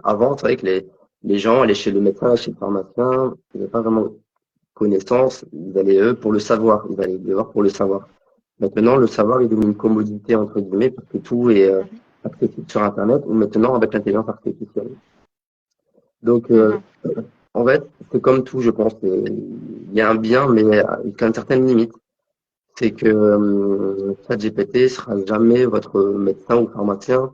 Avant, c'est vrai que les gens allaient chez le médecin, chez le pharmacien, ils n'avaient pas vraiment connaissance, ils allaient eux pour le savoir, ils allaient le voir pour le savoir. Maintenant, le savoir est devenu une commodité, entre guillemets, parce que tout est accessible sur Internet, ou maintenant avec l'intelligence artificielle. Donc, Mhm. en fait, c'est comme tout, je pense. Il y a un bien, mais il y a une certaine limite. C'est que ChatGPT sera jamais votre médecin ou pharmacien.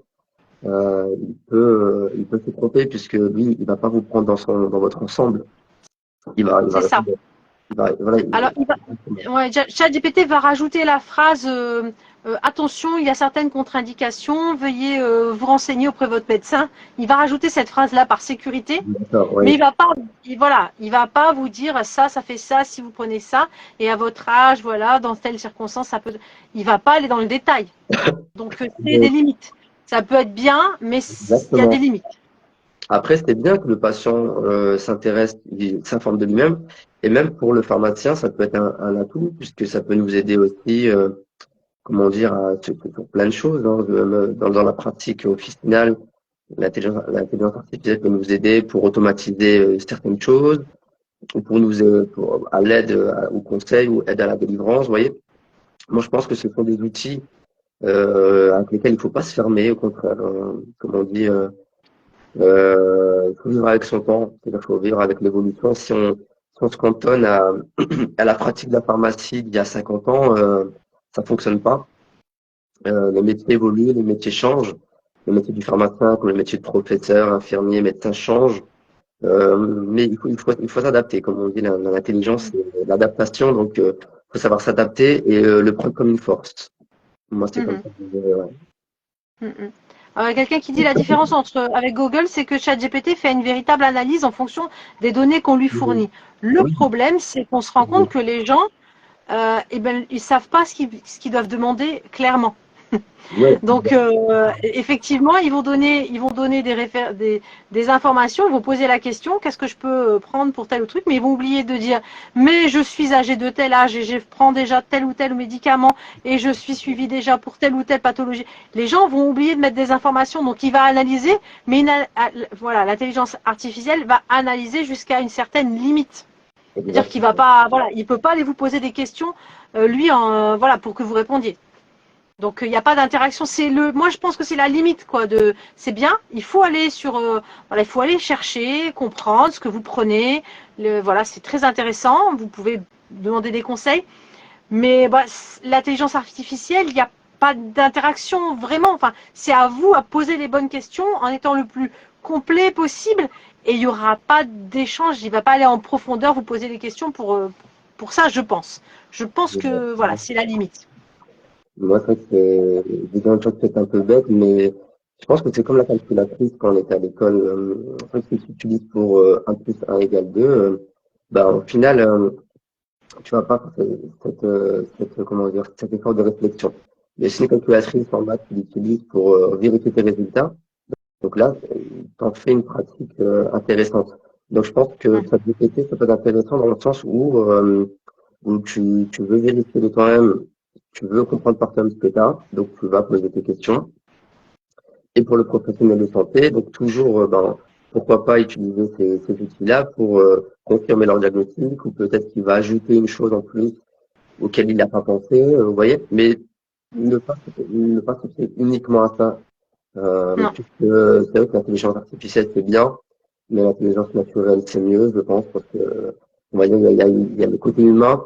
Il peut se tromper puisque lui, il va pas vous prendre dans votre ensemble. Il va C'est ça. répondre. Voilà, Alors, ouais, ChatGPT va rajouter la phrase attention, il y a certaines contre-indications, veuillez vous renseigner auprès de votre médecin. Il va rajouter cette phrase-là par sécurité, d'accord, mais ouais, il va pas vous dire ça fait ça si vous prenez ça et à votre âge, voilà, dans telle circonstance, ça peut. Il va pas aller dans le détail. Donc, c'est des mais limites. Ça peut être bien, mais il y a des exactement. limites. Après, c'est bien que le patient s'intéresse, il s'informe de lui-même, et même pour le pharmacien, ça peut être un atout puisque ça peut nous aider aussi, comment dire, sur plein de choses. Hein, dans la pratique, au final, l'intelligence artificielle peut nous aider pour automatiser certaines choses, ou pour à l'aide au conseil ou aide à la délivrance. Vous voyez, moi, je pense que ce sont des outils avec lesquels il ne faut pas se fermer. Au contraire, comme on dit. Il faut vivre avec son temps, c'est-à-dire qu'il faut vivre avec l'évolution. Si on se cantonne à la pratique de la pharmacie d'il y a 50 ans, ça fonctionne pas. Les métiers évoluent, les métiers changent. Le métier du pharmacien, comme le métier de professeur, infirmier, médecin change. Mais il faut s'adapter. Comme on dit, l'intelligence, c'est l'adaptation. Donc, faut savoir s'adapter et le prendre comme une force. Moi, c'est comme Mhm. ça que je dirais, ouais. Mhm. Quelqu'un qui dit la différence avec Google, c'est que ChatGPT fait une véritable analyse en fonction des données qu'on lui Mhm. fournit. Le Oui, problème, c'est qu'on se rend compte que les gens, ils savent pas ce qu'ils doivent demander clairement. Ouais, Donc, effectivement, ils vont donner des informations, ils vont poser la question, qu'est-ce que je peux prendre pour tel ou truc, mais ils vont oublier de dire, mais je suis âgé de tel âge et je prends déjà tel ou tel médicament et je suis suivi déjà pour telle ou telle pathologie. Les gens vont oublier de mettre des informations, donc il va analyser, mais voilà, l'intelligence artificielle va analyser jusqu'à une certaine limite. C'est-à-dire qu'il va exactement. pas, voilà, il peut pas aller vous poser des questions, lui, voilà, pour que vous répondiez. Donc il n'y a pas d'interaction. Moi je pense que c'est la limite quoi. C'est bien. Il faut aller voilà, il faut aller chercher, comprendre ce que vous prenez. Voilà, c'est très intéressant. Vous pouvez demander des conseils, mais bah, l'intelligence artificielle, il n'y a pas d'interaction vraiment. Enfin, c'est à vous à poser les bonnes questions en étant le plus complet possible. Et il n'y aura pas d'échange. Il ne va pas aller en profondeur vous poser des questions pour ça, je pense. Je pense que voilà, c'est la limite. Moi, c'est vrai que je dis un truc peut-être un peu bête, mais je pense que c'est comme la calculatrice quand on était à l'école. En fait, ce que tu utilises pour 1 plus 1 égale 2, bah, au final, tu vas pas faire comment dire, cet effort de réflexion. Mais si une calculatrice en maths, tu l'utilises pour vérifier tes résultats, donc là, tu en fais une pratique intéressante. Donc je pense que ça peut être intéressant dans le sens où tu veux vérifier de toi-même, tu veux comprendre par toi-même ce que tu as, donc tu vas poser tes questions. Et pour le professionnel de santé, donc toujours, pourquoi pas utiliser ces outils-là pour confirmer leur diagnostic ou peut-être qu'il va ajouter une chose en plus auquel il n'a pas pensé, vous voyez, mais ne pas, ne pas se fier uniquement à ça. Non. Puisque c'est vrai que l'intelligence artificielle c'est bien, mais l'intelligence naturelle c'est mieux, je pense, parce que on va dire, il y a le côté humain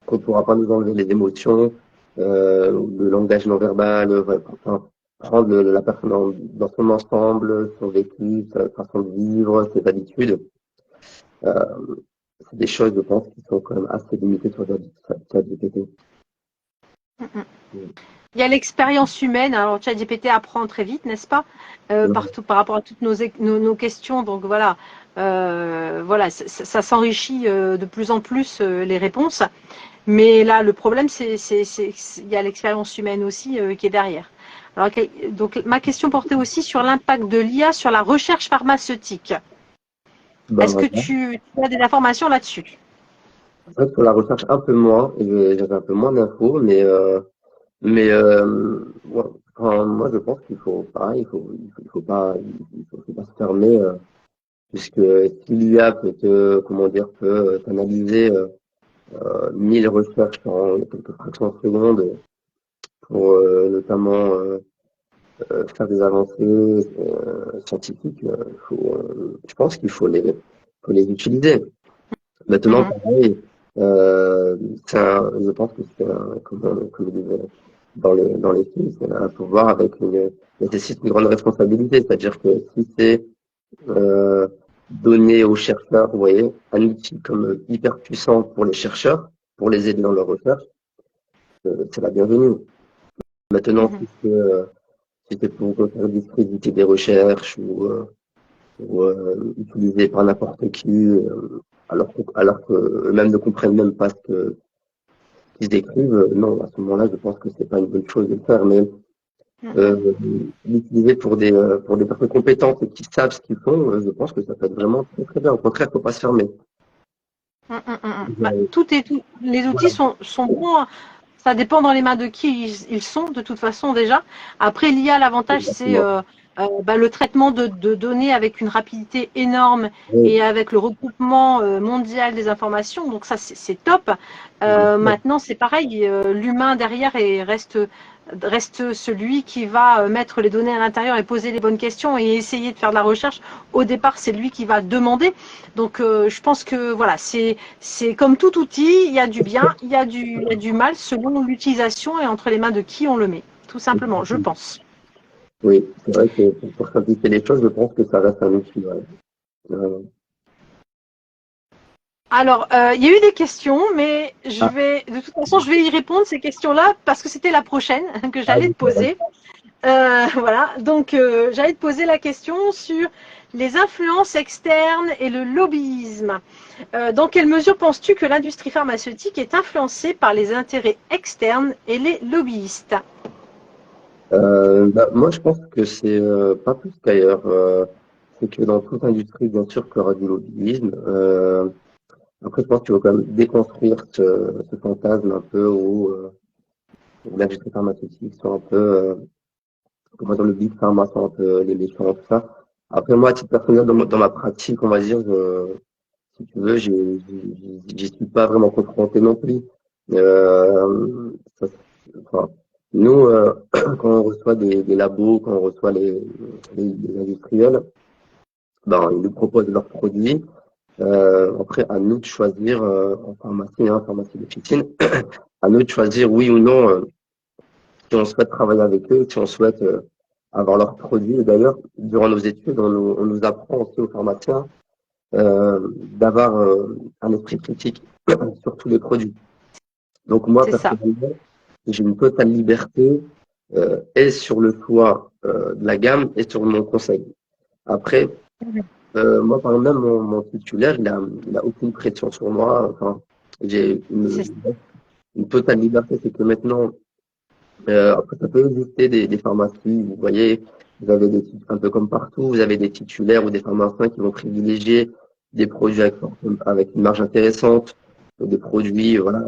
qu'on ne pourra pas nous enlever les émotions, le langage non verbal, enfin, prendre la personne dans son ensemble, son vécu, sa façon de vivre, ses habitudes. Euh, c'est des choses, je pense, qui sont quand même assez limitées sur ChatGPT. Il y a l'expérience humaine. Alors, ChatGPT apprend très vite, n'est-ce pas, par rapport à toutes nos questions. Donc voilà, voilà, ça s'enrichit de plus en plus les réponses. Mais là, le problème, il y a l'expérience humaine aussi qui est derrière. Alors, donc ma question portait aussi sur l'impact de l'IA sur la recherche pharmaceutique. Ben, Est-ce que voilà. tu as des informations là-dessus? C'est vrai que sur la recherche un peu moins, j'avais un peu moins d'infos, ouais, enfin, moi je pense qu'il faut pareil, il faut pas se fermer, puisque si l'IA peut comment dire, peut analyser 1000 recherches en quelques fractions de secondes pour notamment faire des avancées scientifiques, je pense qu'il faut les utiliser. Maintenant, Mhm. pareil, je pense que comme je disais dans les films, c'est un pouvoir nécessite une grande responsabilité. C'est-à-dire que si c'est donné aux chercheurs, vous voyez, un outil comme hyper puissant pour les chercheurs, pour les aider dans leur recherche, c'est la bienvenue. Maintenant, Mhm. si c'est pour faire discréditer des recherches ou utilisé par n'importe qui, alors que eux-mêmes ne comprennent même pas ce qu'ils écrivent, non, à ce moment-là, je pense que c'est pas une bonne chose de le faire, mais Mhm. euh, l'utiliser pour des personnes compétentes et qui savent ce qu'ils font, je pense que ça peut être vraiment très très bien. Au contraire, faut pas se fermer. Bah, les outils Voilà. sont bons. Ça dépend dans les mains de qui ils sont, de toute façon, déjà. Après, l'IA, l'avantage, c'est Exactement. bah, le traitement de données avec une rapidité énorme et Oui, avec le regroupement mondial des informations. Donc, ça, c'est top. bien sûr. Maintenant, c'est pareil. L'humain derrière reste celui qui va mettre les données à l'intérieur et poser les bonnes questions et essayer de faire de la recherche. Au départ, c'est lui qui va demander. Donc, je pense que voilà, c'est comme tout outil, il y a du bien, il y a du mal selon l'utilisation et entre les mains de qui on le met, tout simplement, je pense. Oui, c'est vrai que pour simplifier les choses, je pense que ça reste un outil. Ouais. Euh, Alors, il y a eu des questions, mais ah, de toute façon, je vais y répondre ces questions-là parce que c'était la prochaine que ah j'allais oui, te c'est vrai. poser. Voilà, donc j'allais te poser la question sur les influences externes et le lobbyisme. Dans quelle mesure penses-tu que l'industrie pharmaceutique est influencée par les intérêts externes et les lobbyistes? Moi, je pense que c'est pas plus qu'ailleurs. C'est que dans toute industrie, bien sûr, qu'il y aura du lobbyisme. Après, je pense qu'il faut quand même déconstruire ce fantasme un peu où l'industrie pharmaceutique soit un peu, comment dire, le big pharma soit un peu les méchants, tout ça. Après, moi, à titre personnel, dans ma pratique, on va dire, si tu veux, j'y suis pas vraiment confronté non plus. Ça, enfin, nous, quand on reçoit des labos, quand on reçoit les industriels, ben, ils nous proposent leurs produits. Après, à nous de choisir, en pharmacie, hein, pharmacie d'officine, à nous de choisir oui ou non si on souhaite travailler avec eux, si on souhaite avoir leurs produits. Et d'ailleurs, durant nos études, on nous apprend aussi aux pharmaciens d'avoir un esprit critique sur tous les produits. Donc moi, C'est ça. personnellement, j'ai une totale liberté et sur le choix de la gamme et sur mon conseil. Après, moi, par exemple, mon titulaire, il a aucune pression sur moi. Enfin, j'ai C'est une totale liberté. C'est que maintenant, après, ça peut exister des pharmacies. Vous voyez, vous avez un peu comme partout, vous avez des titulaires ou des pharmaciens qui vont privilégier des produits avec une marge intéressante, des produits, voilà,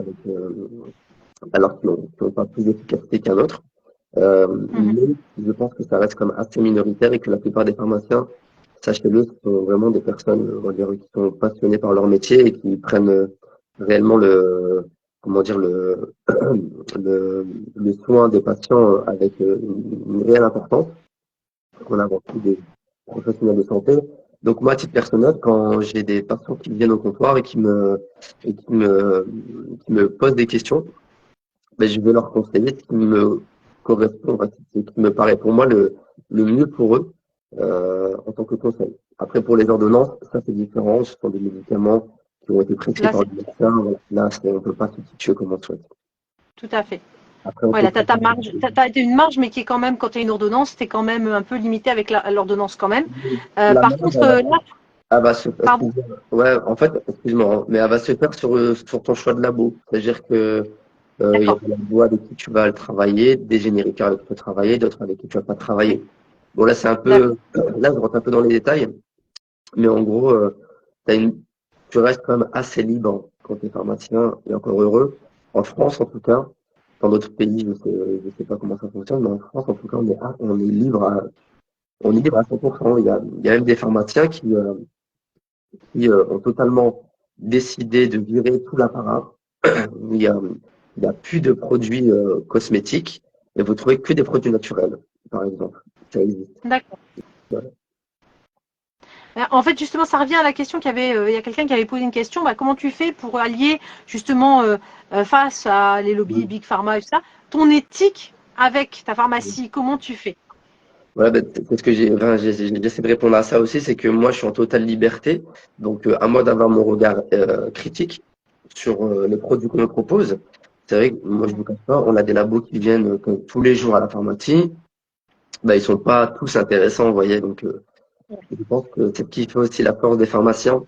alors qu'ils n'ont pas plus d'efficacité qu'un autre. Mhm. Mais je pense que ça reste comme assez minoritaire et que la plupart des pharmaciens, sachez-le, ce sont vraiment des personnes, on va dire, qui sont passionnées par leur métier et qui prennent réellement comment dire, le soin des patients avec une réelle importance. On a avant tout des professionnels de santé. Donc moi, à titre personnel, quand j'ai des patients qui viennent au comptoir et qui me posent des questions, ben, je vais leur conseiller ce qui me correspond, enfin, ce qui me paraît pour moi le mieux pour eux en tant que conseil. Après, pour les ordonnances, ça c'est différent. Ce sont des médicaments qui ont été prescrits Là, par c'est le médecin. Voilà. Là, on ne peut pas se situer comme on souhaite. tout à fait. Après, on Ouais, peut là, pas ta marge, t'as une marge, mais qui est quand même, quand tu as une ordonnance, tu es quand même un peu limité avec l'ordonnance quand même. la Par marge, contre, là, elle va se, pardon. ouais, en fait, excuse-moi, hein, mais elle va se faire sur ton choix de labo. C'est-à-dire que il y a D'accord. des labos avec qui tu vas le travailler, des génériques avec qui tu vas travailler, d'autres avec qui tu vas pas travailler. Bon, là, c'est un D'accord. peu, là, je rentre un peu dans les détails, mais en gros, t'as tu restes quand même assez libre quand tu es pharmacien et encore heureux. En France, en tout cas, dans d'autres pays, je sais pas comment ça fonctionne, mais en France, en tout cas, on est libre on est libre à 100%. Il y a même des pharmaciens qui ont totalement décidé de virer tout l'apparat. Il y a, il y a plus de produits cosmétiques et vous trouvez que des produits naturels, par exemple. Ça existe. D'accord. En fait, justement, ça revient à la question il y a quelqu'un qui avait posé une question. Bah, comment tu fais pour allier justement face à les lobbies Mm. big pharma et tout ça, ton éthique avec ta pharmacie? Comment tu fais? Ouais, ben, c'est ce que enfin, j'ai essayé de répondre à ça aussi, c'est que moi, je suis en totale liberté. Donc, à moi d'avoir mon regard critique sur les produits qu'on me propose. C'est vrai que moi, je ne vous cache pas, on a des labos qui viennent tous les jours à la pharmacie. Ben, ils sont pas tous intéressants, vous voyez. Donc, je pense que c'est ce qui fait aussi la force des pharmaciens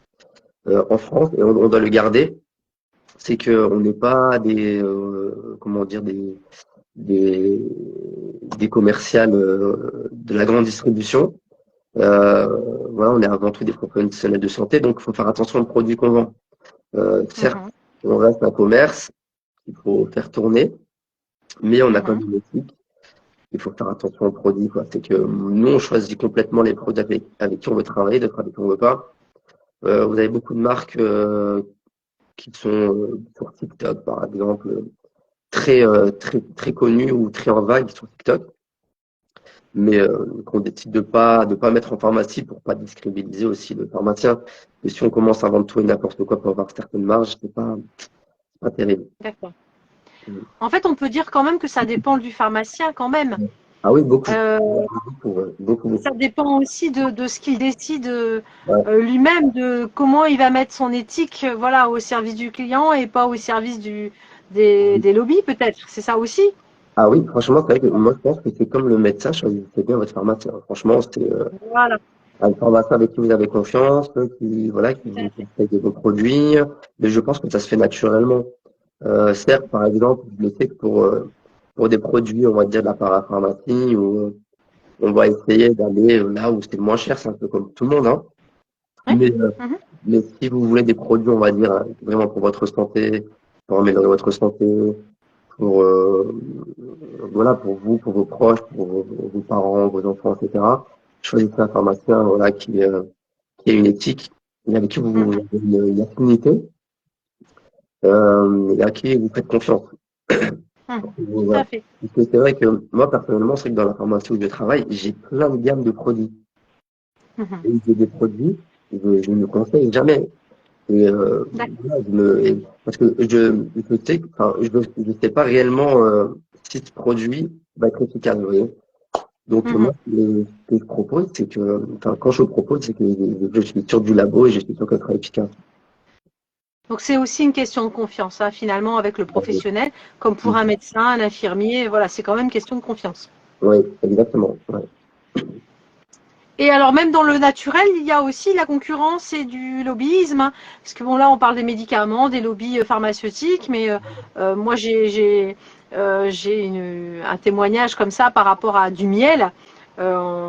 en France, et on doit le garder. C'est qu'on n'est pas comment dire, des, des commerciales de la grande distribution. Voilà, on est avant tout des professionnels de santé, donc il faut faire attention aux produits qu'on vend. Certes, Mhm, on reste un commerce, il faut faire tourner, mais on a quand mhm. même une éthique. Il faut faire attention aux produits, quoi. C'est que nous, on choisit complètement les produits avec qui on veut travailler, d'autres avec qui on veut pas. Vous avez beaucoup de marques qui sont sur TikTok, par exemple, très connues ou très en vague sur TikTok, mais qu'on décide de pas mettre en pharmacie pour pas discrédibiliser aussi le pharmacien. Et si on commence à vendre tout et n'importe quoi pour avoir certaines marges, c'est pas terrible. D'accord. En fait, on peut dire quand même que ça dépend du pharmacien quand même. Ah oui, beaucoup. Euh, Beaucoup, ouais. Beaucoup, Ça beaucoup. dépend aussi de ce qu'il décide Ouais. lui-même, de comment il va mettre son éthique voilà, au service du client et pas au service des lobbies peut-être. C'est ça aussi. Ah oui, franchement, c'est vrai que moi, je pense que c'est comme le médecin, choisissez bien votre pharmacien. Franchement, c'est Voilà, un pharmacien avec qui vous avez confiance, voilà, qui tout vous à fait. conseille de vos produits. Mais je pense que ça se fait naturellement. Certes, par exemple, je le sais que pour des produits, on va dire, de la parapharmacie, où on va essayer d'aller là où c'est le moins cher, c'est un peu comme tout le monde, hein. Oui. Mais, Mhm. mais si vous voulez des produits, on va dire, vraiment pour votre santé, pour améliorer votre santé, pour, voilà, pour vous, pour vos proches, pour vos parents, vos enfants, etc., choisissez un pharmacien, voilà, qui a une éthique, et avec qui vous Mhm. avez une affinité, et à qui vous faites confiance. Mhm. Tout à Voilà. fait. Parce que c'est vrai que moi, personnellement, c'est que dans la pharmacie où je travaille, j'ai plein de gammes de produits. Mhm. Et j'ai des produits, je ne conseille jamais. Et D'accord. voilà, parce que je sais, enfin, je sais pas réellement si ce produit va être efficace, vous voyez. Donc moi, Mhm. ce que je propose, c'est que, enfin, quand je propose, c'est que je suis sûr du labo et je suis sûr qu'elle sera efficace. Donc c'est aussi une question de confiance, hein, finalement, avec le professionnel, comme pour un médecin, un infirmier, voilà, c'est quand même une question de confiance. Oui, exactement. Ouais. Et alors même dans le naturel, il y a aussi la concurrence et du lobbyisme, hein, parce que bon là on parle des médicaments, des lobbies pharmaceutiques, mais moi j'ai un témoignage comme ça par rapport à du miel.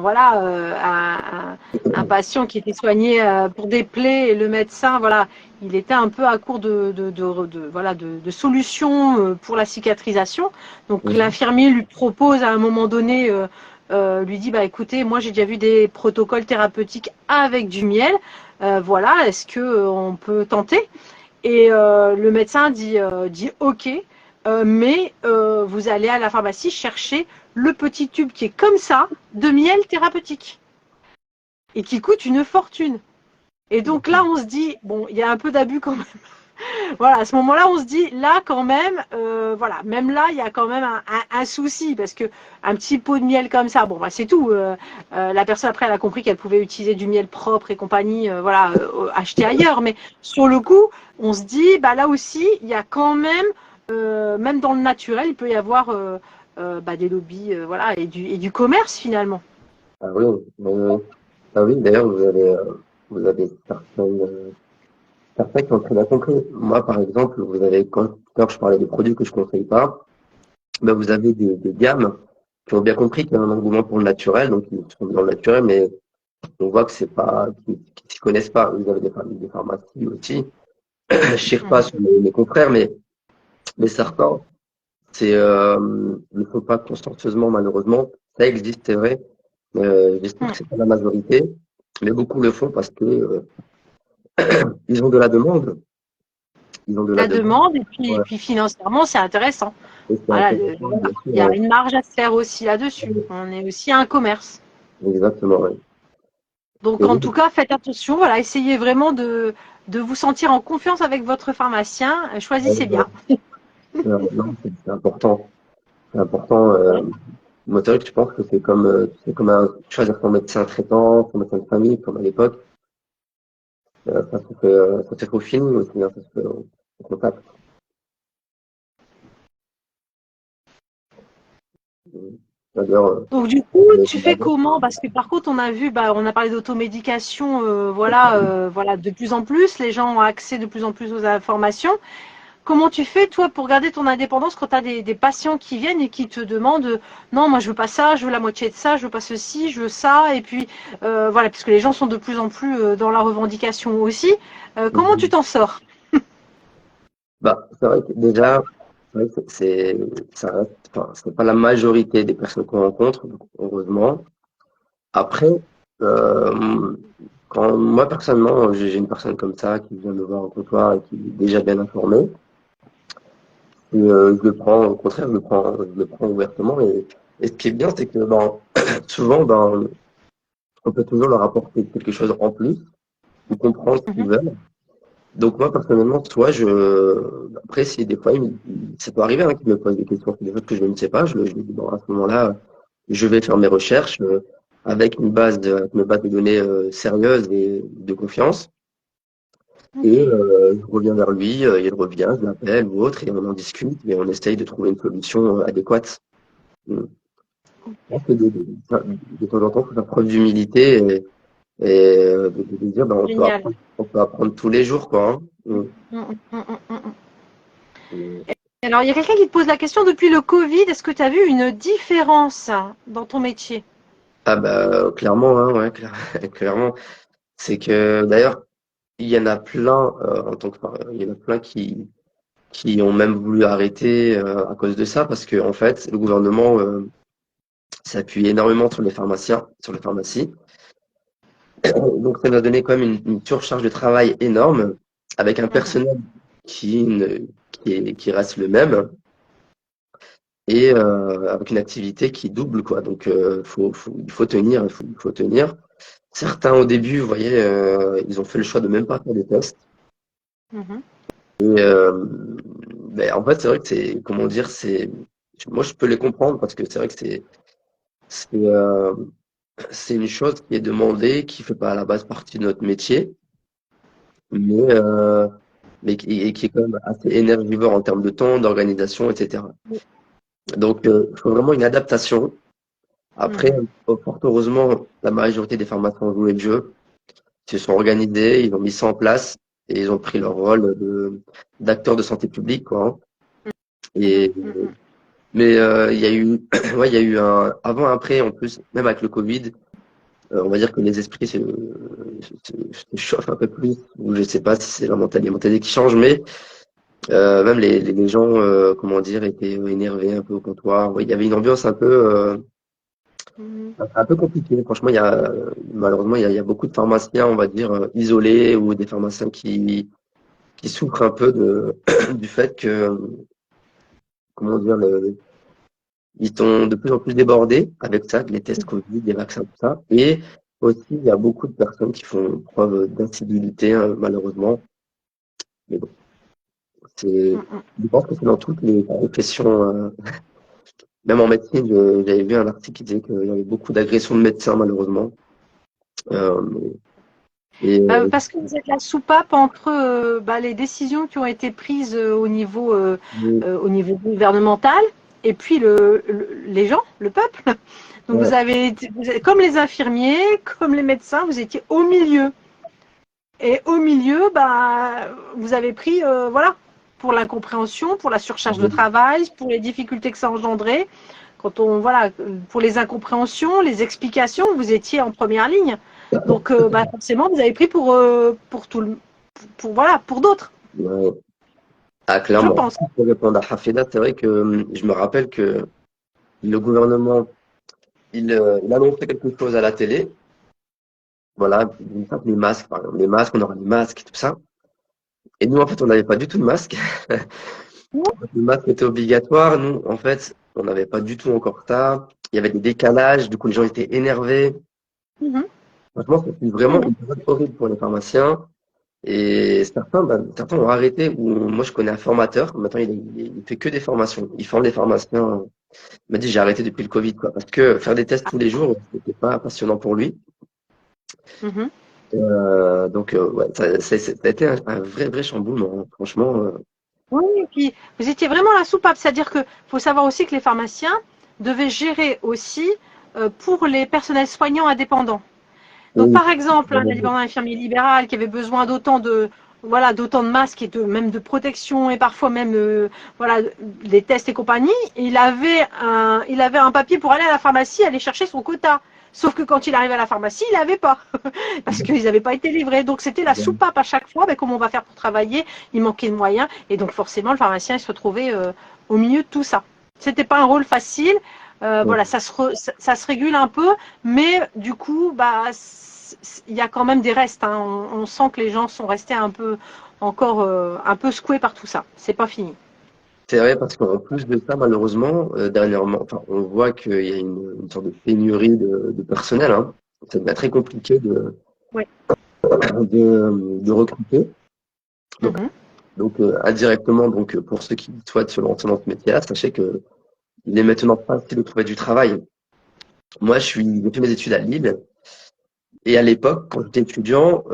Voilà, un patient qui était soigné pour des plaies et le médecin, voilà, il était un peu à court voilà, de solutions pour la cicatrisation. Donc Mhm. l'infirmier lui propose à un moment donné lui dit bah écoutez, moi j'ai déjà vu des protocoles thérapeutiques avec du miel. Voilà, est-ce que on peut tenter? Et le médecin dit ok, mais vous allez à la pharmacie chercher le petit tube qui est comme ça de miel thérapeutique et qui coûte une fortune. Et donc là, on se dit bon, il y a un peu d'abus quand même. Voilà, à ce moment-là, on se dit, là, quand même, voilà, même là, il y a quand même un souci, parce que un petit pot de miel comme ça, bon, bah, c'est tout. La personne, après, elle a compris qu'elle pouvait utiliser du miel propre et compagnie, voilà, acheté ailleurs. Mais sur le coup, on se dit, bah, là aussi, il y a quand même dans le naturel, il peut y avoir bah, des lobbies, voilà, et du commerce, finalement. Ah oui, ah oui, d'ailleurs, vous avez certains qui ont très bien compris. Moi, par exemple, vous avez, quand je parlais des produits que je conseille pas, ben, vous avez des gammes qui ont bien compris qu'il y a un engouement pour le naturel, donc ils sont dans le naturel, mais on voit que c'est pas, qu'ils s'y connaissent pas. Vous avez des pharmacies aussi. Je tire pas Mhm. sur mes confrères, mais certains, ne font pas consciencieusement, malheureusement. Ça existe, c'est vrai. J'espère que Mhm. c'est pas la majorité, mais beaucoup le font parce que, ils ont de la demande. Ils ont de la La demande. demande, et Ouais. puis financièrement, c'est intéressant. Et c'est Voilà, intéressant, voilà. bien sûr, Il y a ouais. une marge à se faire aussi là-dessus. On est aussi un commerce. Exactement, ouais. Donc Et en oui, tout cas, faites attention. Voilà, essayez vraiment de vous sentir en confiance avec votre pharmacien. Choisissez ouais, bien. non, c'est important. C'est important. Moi, c'est vrai que je pense que c'est comme choisir son médecin traitant, son médecin de famille, comme à l'époque. Ça se fait au feeling aussi, hein, ça se fait au contact. D'ailleurs, Donc du coup, mais tu fais comment? Parce que par contre, on a vu, bah, on a parlé d'automédication, voilà, voilà, de plus en plus, les gens ont accès de plus en plus aux informations. Comment tu fais, toi, pour garder ton indépendance quand tu as des patients qui viennent et qui te demandent non, moi je veux pas ça, je veux la moitié de ça, je veux pas ceci, je veux ça, et puis voilà, puisque les gens sont de plus en plus dans la revendication aussi. Comment tu t'en sors? bah, c'est vrai que déjà, ouais, ça reste, enfin, c'est pas la majorité des personnes qu'on rencontre, donc, heureusement. Après, euh, quand moi personnellement, j'ai une personne comme ça qui vient me voir au comptoir et qui est déjà bien informée, et, je le prends, au contraire, je le prends ouvertement. Et ce qui est bien, c'est que ben, souvent, ben, on peut toujours leur apporter quelque chose en plus, ou comprendre ce qu'ils Mhm. veulent. Donc moi personnellement, après si des fois ça peut arriver hein, qu'ils me posent des questions sur des choses que je ne sais pas, je lui dis bon à ce moment-là, je vais faire mes recherches avec avec une base de données sérieuse et de confiance, et Ok, je reviens vers lui, il revient, je l'appelle ou autre, et on en discute et on essaye de trouver une solution adéquate. Je pense que de temps en temps, il faut faire preuve d'humilité et de dire ben, génial. on peut apprendre tous les jours quoi. Hein. Mm, mm, mm, mm, mm. Alors, il y a quelqu'un qui te pose la question, depuis le Covid, est-ce que tu as vu une différence dans ton métier? Ah bah clairement, hein, ouais, clairement. C'est que d'ailleurs, il y en a plein il y en a plein qui ont même voulu arrêter à cause de ça, parce que en fait, le gouvernement s'appuie énormément sur les pharmaciens, sur les pharmacies. Donc ça va donner quand même une surcharge de travail énorme, avec un Mhm. personnel qui, ne- qui reste le même, et avec une activité qui double, quoi. Donc il faut tenir, il faut tenir. Certains au début, vous voyez, ils ont fait le choix de même pas faire des tests. Mhm. Et ben, en fait, c'est vrai que c'est, comment dire, moi je peux les comprendre, parce que c'est vrai que c'est, euh, c'est une chose qui est demandée, qui fait pas à la base partie de notre métier, mais, et qui est quand même assez énergivore en termes de temps, d'organisation, etc. Donc, il faut vraiment une adaptation. Après, Mhm. fort heureusement, la majorité des pharmaciens ont joué le jeu, ils se sont organisés, ils ont mis ça en place, et ils ont pris leur rôle d'acteurs de santé publique, quoi, hein. Mhm. Et, Mhm. mais il y a eu, ouais, il y a eu un avant, après, en plus, même avec le Covid, on va dire que les esprits se chauffent un peu plus. Ou je sais pas si c'est les mentalités qui changent, mais même les gens, comment dire, étaient énervés un peu au comptoir. Ouais, il y avait une ambiance Mhm. un peu compliquée. Franchement, malheureusement, il y a beaucoup de pharmaciens, on va dire, isolés, ou des pharmaciens qui souffrent un peu du fait que, comment dire, ils sont de plus en plus débordés avec ça, les tests Covid, les vaccins, tout ça. Et aussi, il y a beaucoup de personnes qui font preuve d'incivilité, hein, malheureusement. Mais bon, Mhm. je pense que c'est dans toutes les professions, même en médecine, j'avais vu un article qui disait qu'il y avait beaucoup d'agressions de médecins, malheureusement. Euh, et Parce que vous êtes la soupape entre les décisions qui ont été prises au niveau gouvernemental et puis les gens, le peuple. Donc ouais, comme les infirmiers, comme les médecins, vous étiez au milieu. Et au milieu, vous avez pris, voilà, pour l'incompréhension, pour la surcharge de travail, pour les difficultés que ça engendrait. Voilà, pour les incompréhensions, les explications, vous étiez en première ligne. Donc, forcément, vous avez pris pour tout voilà, pour d'autres, ouais. Ah, je clairement. pense. Pour répondre à Hafeda, c'est vrai que je me rappelle que le gouvernement, il annonçait quelque chose à la télé. Voilà, les masques, par exemple. Les masques, on aura des masques, tout ça. Et nous, en fait, on n'avait pas du tout de masque. Le masque était obligatoire. Nous, en fait, on n'avait pas du tout encore ça. Il y avait des décalages. Du coup, les gens étaient énervés. Mhm, Franchement, c'était vraiment mhm, une période horrible pour les pharmaciens. Et certains ont arrêté. Moi, je connais un formateur. Maintenant, il fait que des formations. Il forme des pharmaciens. Il m'a dit, j'ai arrêté depuis le Covid, quoi. Parce que faire des tests tous les jours, c'était pas passionnant pour lui. mhm. Donc, ouais, ça a été un vrai chamboulement, hein. Franchement, Oui, et puis vous étiez vraiment la soupape, c'est-à-dire que faut savoir aussi que les pharmaciens devaient gérer aussi pour les personnels soignants indépendants. Donc, oui. par exemple, un indépendant infirmier libéral qui avait besoin d'autant de masques et même de protection et parfois même voilà des tests et compagnie, il avait un papier pour aller à la pharmacie aller chercher son quota. Sauf que quand il arrivait à la pharmacie, il n'avait pas parce qu'ils n'avaient pas été livrés. Donc c'était la soupape à chaque fois. Comment on va faire pour travailler? Il manquait de moyens et donc forcément le pharmacien il se retrouvait au milieu de tout ça. C'était pas un rôle facile. Voilà, ça se régule un peu, mais du coup, il y a quand même des restes, hein. On sent que les gens sont restés un peu encore un peu secoués par tout ça. C'est pas fini. C'est vrai, parce qu'en plus de ça, malheureusement, dernièrement, enfin, on voit qu'il y a une sorte de pénurie de personnel, hein. Ça devient très compliqué Ouais. de recruter. Donc, Mhm. indirectement, donc, pour ceux qui souhaitent se lancer dans ce métier-là, sachez que il est maintenant facile de trouver du travail. Moi, j'ai fait mes études à Lille. Et à l'époque, quand j'étais étudiant,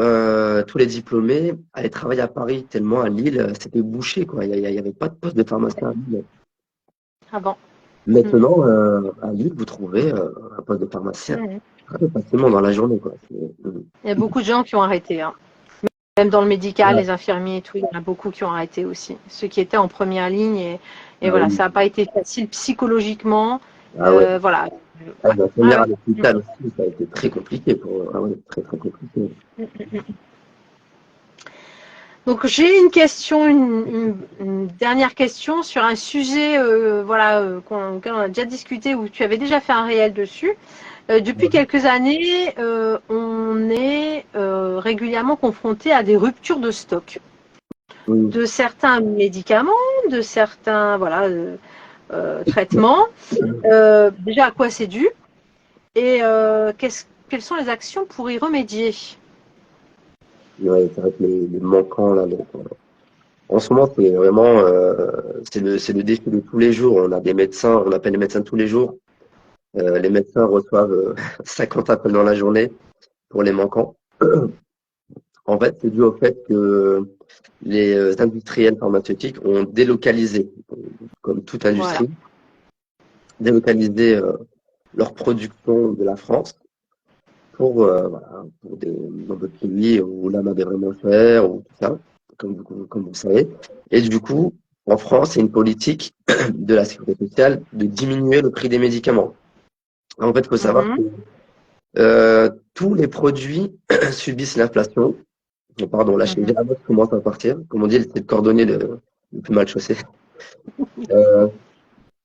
tous les diplômés allaient travailler à Paris, tellement à Lille, c'était bouché, quoi. Il y avait pas de poste de pharmacien à Lille. Ah bon. Mhm. Maintenant, à Lille, vous trouvez un poste de pharmacien Mhm. très facilement dans la journée, quoi. Il y a beaucoup de gens qui ont arrêté, hein. Même dans le médical, Ouais. les infirmiers et tout, il y en a beaucoup qui ont arrêté aussi. Ceux qui étaient en première ligne et Ah voilà, oui. ça n'a pas été facile psychologiquement. Ah ouais. Voilà. Ah, Ouais. ma Ouais, première à ouais. l'hôpital aussi, ça a été très compliqué pour. Ah ouais, très très compliqué. Donc j'ai une question, une dernière question sur un sujet voilà, auquel on a déjà discuté, où tu avais déjà fait un réel dessus. Depuis quelques années, on est régulièrement confronté à des ruptures de stock Oui. de certains médicaments, de certains voilà, traitements. Déjà, à quoi c'est dû et quelles sont les actions pour y remédier? Ouais, c'est vrai que les manquants là, donc, en ce moment, c'est vraiment c'est le défi de tous les jours. On a des médecins, on appelle les médecins tous les jours. Les médecins reçoivent 50 appels dans la journée pour les manquants. En fait, c'est dû au fait que les industriels pharmaceutiques ont délocalisé, comme toute Voilà. industrie, délocalisé leur production de la France pour, voilà, pour dans d'autres pays où la main est vraiment chère ou tout ça, comme vous le savez. Et du coup, en France, c'est une politique de la sécurité sociale de diminuer le prix des médicaments. En fait, il faut savoir que tous les produits subissent l'inflation. Pardon, là, j'ai la voix qui commence à partir. Comme on dit, c'est le cordonnier le plus mal chaussé. Euh,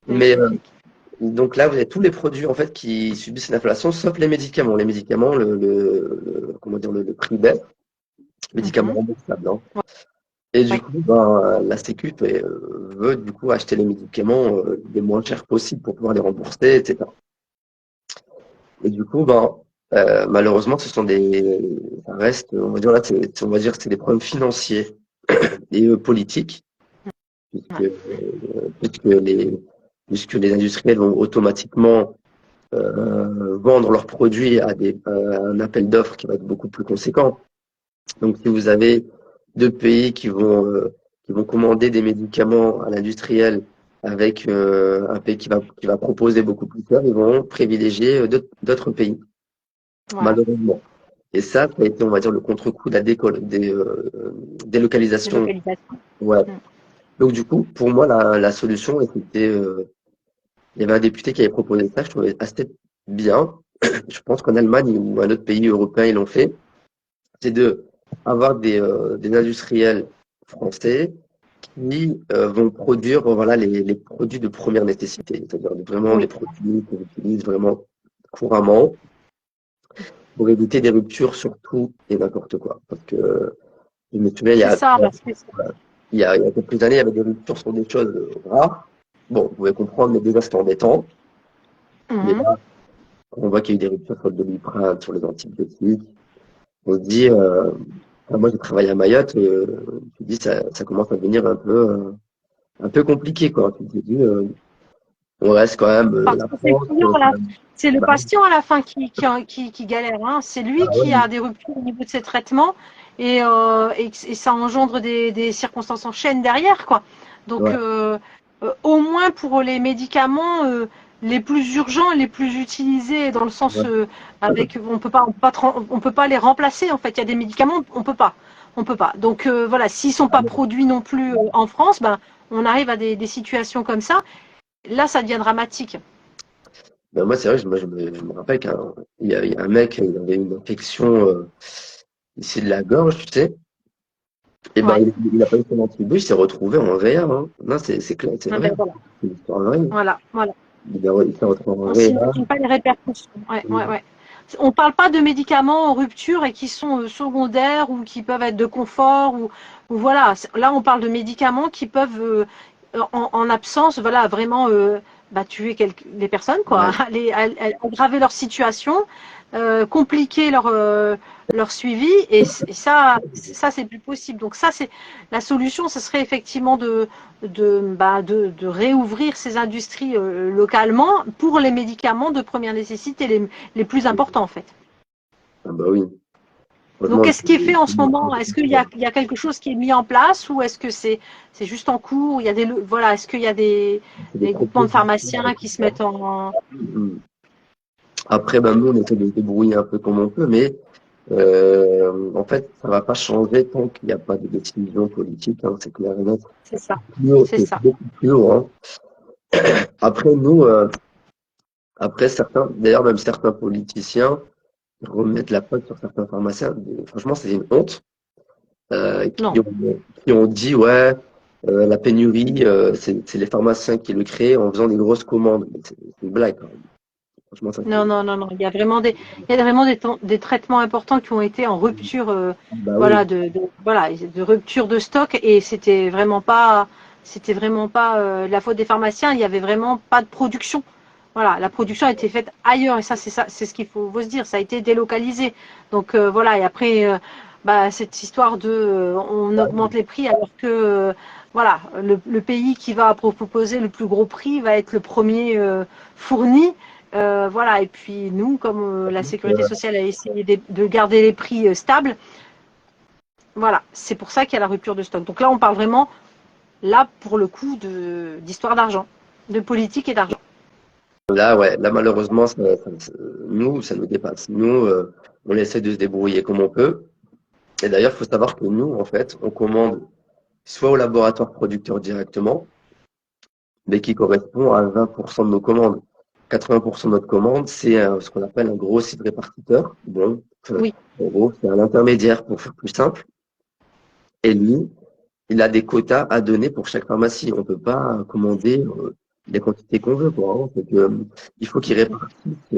mais Magnifique. donc là, vous avez tous les produits en fait qui subissent l'inflation, sauf les médicaments. Les médicaments, comment dire, le prix baisse. Médicaments remboursables, hein. Et du Oui. coup, ben, la Sécu veut du coup acheter les médicaments les moins chers possibles pour pouvoir les rembourser, etc. Et du coup, ben, malheureusement, ça reste, on va dire là, on va dire que c'est des problèmes financiers et politiques, puisque, puisque les, puisque les industriels vont automatiquement vendre leurs produits à un appel d'offres qui va être beaucoup plus conséquent. Donc, si vous avez deux pays qui vont commander des médicaments à l'industriel avec un pays qui va proposer beaucoup plus cher, ils vont privilégier d'autres pays, Voilà. malheureusement. Et ça a été, on va dire, le contre-coup de la délocalisation. Délocalisation. Ouais. Donc, du coup, pour moi, la solution, c'était, il y avait un député qui avait proposé ça, je trouvais assez bien. Je pense qu'en Allemagne ou un autre pays européen, ils l'ont fait. C'est de avoir des industriels français qui vont produire voilà, les produits de première nécessité, c'est-à-dire vraiment les Oui. produits qu'on utilise vraiment couramment pour éviter des ruptures sur tout et n'importe quoi. Parce que je me souviens, C'est ça, parce que il y a quelques années, il y avait des ruptures sur des choses rares. Bon, vous pouvez comprendre, mais déjà c'était embêtant. Mais là, quand on voit qu'il y a eu des ruptures sur le Doliprane, sur les antibiotiques, on se dit, enfin, moi j'ai travaillé à Mayotte, tu dis ça commence à devenir un peu compliqué quoi. Tu te dis, on reste quand même parce la que c'est le France, client, là. C'est le bah, patient à la fin qui galère. Hein. C'est lui bah qui ouais, a des ruptures au niveau de ses traitements et ça engendre des circonstances en chaîne derrière, quoi. Donc, ouais, au moins pour les médicaments les plus urgents, les plus utilisés, dans le sens ouais. avec, on peut pas les remplacer. En fait, il y a des médicaments, on peut pas. Donc voilà, s'ils sont pas produits non plus en France, ben on arrive à des situations comme ça. Là, ça devient dramatique. Ben, moi c'est vrai, je me rappelle il y a un mec, il avait une infection ici de la gorge, tu sais. Et ben Ouais. il a pas eu son antibio, il s'est retrouvé en réa. Hein. Non, c'est clair, c'est Ah vrai. ben voilà, C'est une histoire vraie. voilà, voilà. Il s'est retrouvé en On réa. s'imagine pas les répercussions. Ouais, ouais, ouais. On parle pas de médicaments en rupture et qui sont secondaires ou qui peuvent être de confort ou voilà. Là, on parle de médicaments qui peuvent, en absence, voilà, vraiment bah, tuer les personnes, quoi, Ouais. aggraver leur situation, compliquer leur suivi et ça c'est plus possible. Donc ça c'est la solution, ce serait effectivement de réouvrir ces industries localement pour les médicaments de première nécessité, les plus importants en fait. Ah bah oui. Donc, Franchement, qu'est-ce qui est fait en ce moment? Est-ce il y a quelque chose qui est mis en place ou est-ce que c'est juste en cours? Il y a voilà, est-ce qu'il y a c'est des des groupements de propositions. pharmaciens qui se mettent en. Après, ben, nous, on essaie de se débrouiller un peu comme on peut, mais En fait, ça va pas changer tant qu'il n'y a pas de décision politique, hein, c'est clair et net. C'est ça, Plus haut, c'est c'est ça. beaucoup plus haut, hein. Après, nous, après certains, d'ailleurs, même certains politiciens remettent la faute sur certains pharmaciens. Franchement, c'est une honte. Non. Qui ont dit, ouais, la pénurie, c'est les pharmaciens qui le créent en faisant des grosses commandes. Mais c'est une blague, quand même. Franchement, ça Non, c'est. non, non, non. Il y a vraiment des traitements importants qui ont été en rupture, Bah oui. voilà, voilà, de rupture de stock et c'était vraiment pas la faute des pharmaciens. Il y avait vraiment pas de production. Voilà, la production a été faite ailleurs et ça, c'est ce qu'il faut se dire. Ça a été délocalisé. Donc voilà. Et après, bah, cette histoire de, on augmente les prix alors que, voilà, le pays qui va proposer le plus gros prix va être le premier fourni. Voilà, et puis nous, comme la sécurité sociale a essayé de garder les prix stables, voilà, c'est pour ça qu'il y a la rupture de stock. Donc là, on parle vraiment, là, pour le coup, d'histoire d'argent, de politique et d'argent. Là, ouais, là, malheureusement, nous, ça nous dépasse. Nous, on essaie de se débrouiller comme on peut. Et d'ailleurs, il faut savoir que nous, en fait, on commande soit au laboratoire producteur directement, mais qui correspond à 20% de nos commandes. 80% de notre commande, c'est ce qu'on appelle un gros site répartiteur. Bon, Oui. en gros, c'est un intermédiaire pour faire plus simple. Et lui, il a des quotas à donner pour chaque pharmacie. On ne peut pas commander les quantités qu'on veut, quoi, hein. C'est que, il faut qu'il répartisse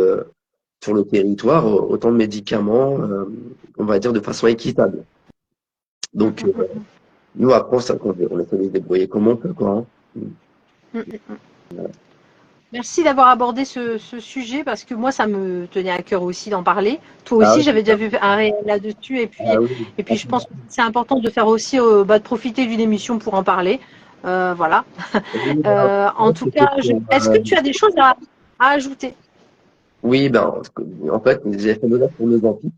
sur le territoire autant de médicaments, on va dire, de façon équitable. Donc, nous, après, on essaie de se débrouiller comme on peut, quoi, hein. Merci d'avoir abordé ce sujet parce que moi, ça me tenait à cœur aussi d'en parler. Toi Ah aussi, oui, j'avais déjà vu un réel là-dessus ah oui. et puis je pense que c'est important de faire aussi, bah, de profiter d'une émission pour en parler. Voilà. Oui, ben, En tout cas, est-ce que tu as des choses à ajouter? oui, ben, en fait, j'ai fait l'audace pour l'Ozempic.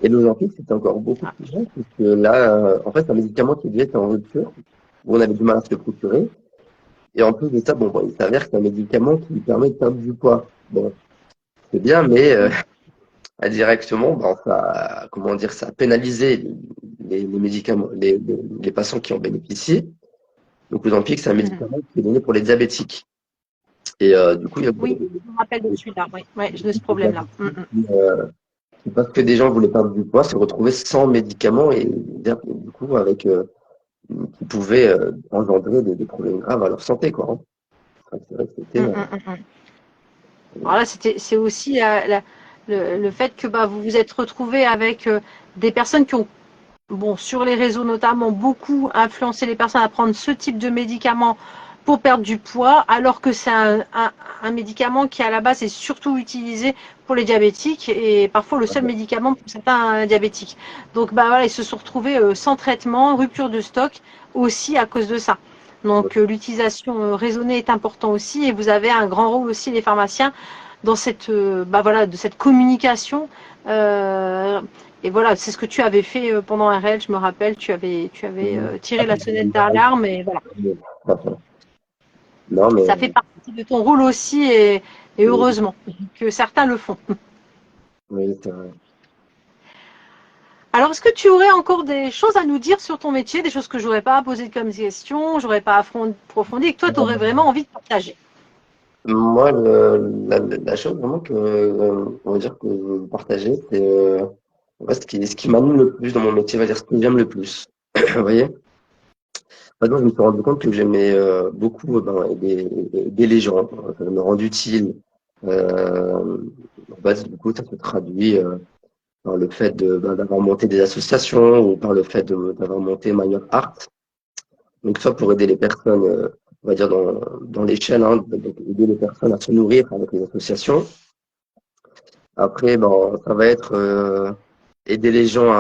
Et l'Ozempic, c'était encore beaucoup plus cher, puisque là, en fait, c'est un médicament qui était en rupture, où on avait du mal à se le procurer. Et en plus de ça, bon, il s'avère que c'est un médicament qui permet de perdre du poids. Bon, c'est bien, mais indirectement, ben, ça, comment dire, ça a pénalisé les médicaments, les patients qui en bénéficient. Donc, l'Ozempic, c'est un médicament qui est donné pour les diabétiques. Et du coup, il y a Oui, je me rappelle de celui-là. Oui, ouais, de ce des problème-là. diabétiques parce que des gens voulaient perdre du poids, se retrouver sans médicaments et du coup avec qui pouvaient engendrer des problèmes graves à leur santé, quoi, hein. C'est vrai que c'était Alors là, c'est aussi le fait que bah, vous vous êtes retrouvé avec des personnes qui ont, bon, sur les réseaux notamment, beaucoup influencé les personnes à prendre ce type de médicament pour perdre du poids, alors que c'est un médicament qui à la base est surtout utilisé pour les diabétiques et parfois le seul médicament pour certains diabétiques. Donc bah voilà, ils se sont retrouvés sans traitement, rupture de stock aussi à cause de ça. Donc l'utilisation raisonnée est important aussi et vous avez un grand rôle aussi les pharmaciens dans cette bah voilà de cette communication. Et voilà, c'est ce que tu avais fait pendant un réel, je me rappelle, tu avais tiré la sonnette d'alarme et voilà. non mais Ça fait partie de ton rôle aussi et heureusement que certains le font. oui, c'est vrai. Alors, est-ce que tu aurais encore des choses à nous dire sur ton métier, des choses que j'aurais pas posées comme question, j'aurais pas approfondi et que toi, tu aurais vraiment envie de partager? Moi, la chose vraiment que on va dire que je veux partager, c'est en fait, ce qui m'anime le plus dans mon métier, on va dire ce que j'aime le plus. Vous voyez? Maintenant, je me suis rendu compte que j'aimais beaucoup ben, aider les gens, me rendre utile. Euh, en fait, du coup, ça se traduit par le fait d'avoir monté des associations ou par le fait d'avoir monté Minor Art. Donc, soit pour aider les personnes, on va dire, dans l'échelle, hein, donc aider les personnes à se nourrir avec les associations. Après, ben, ça va être aider les gens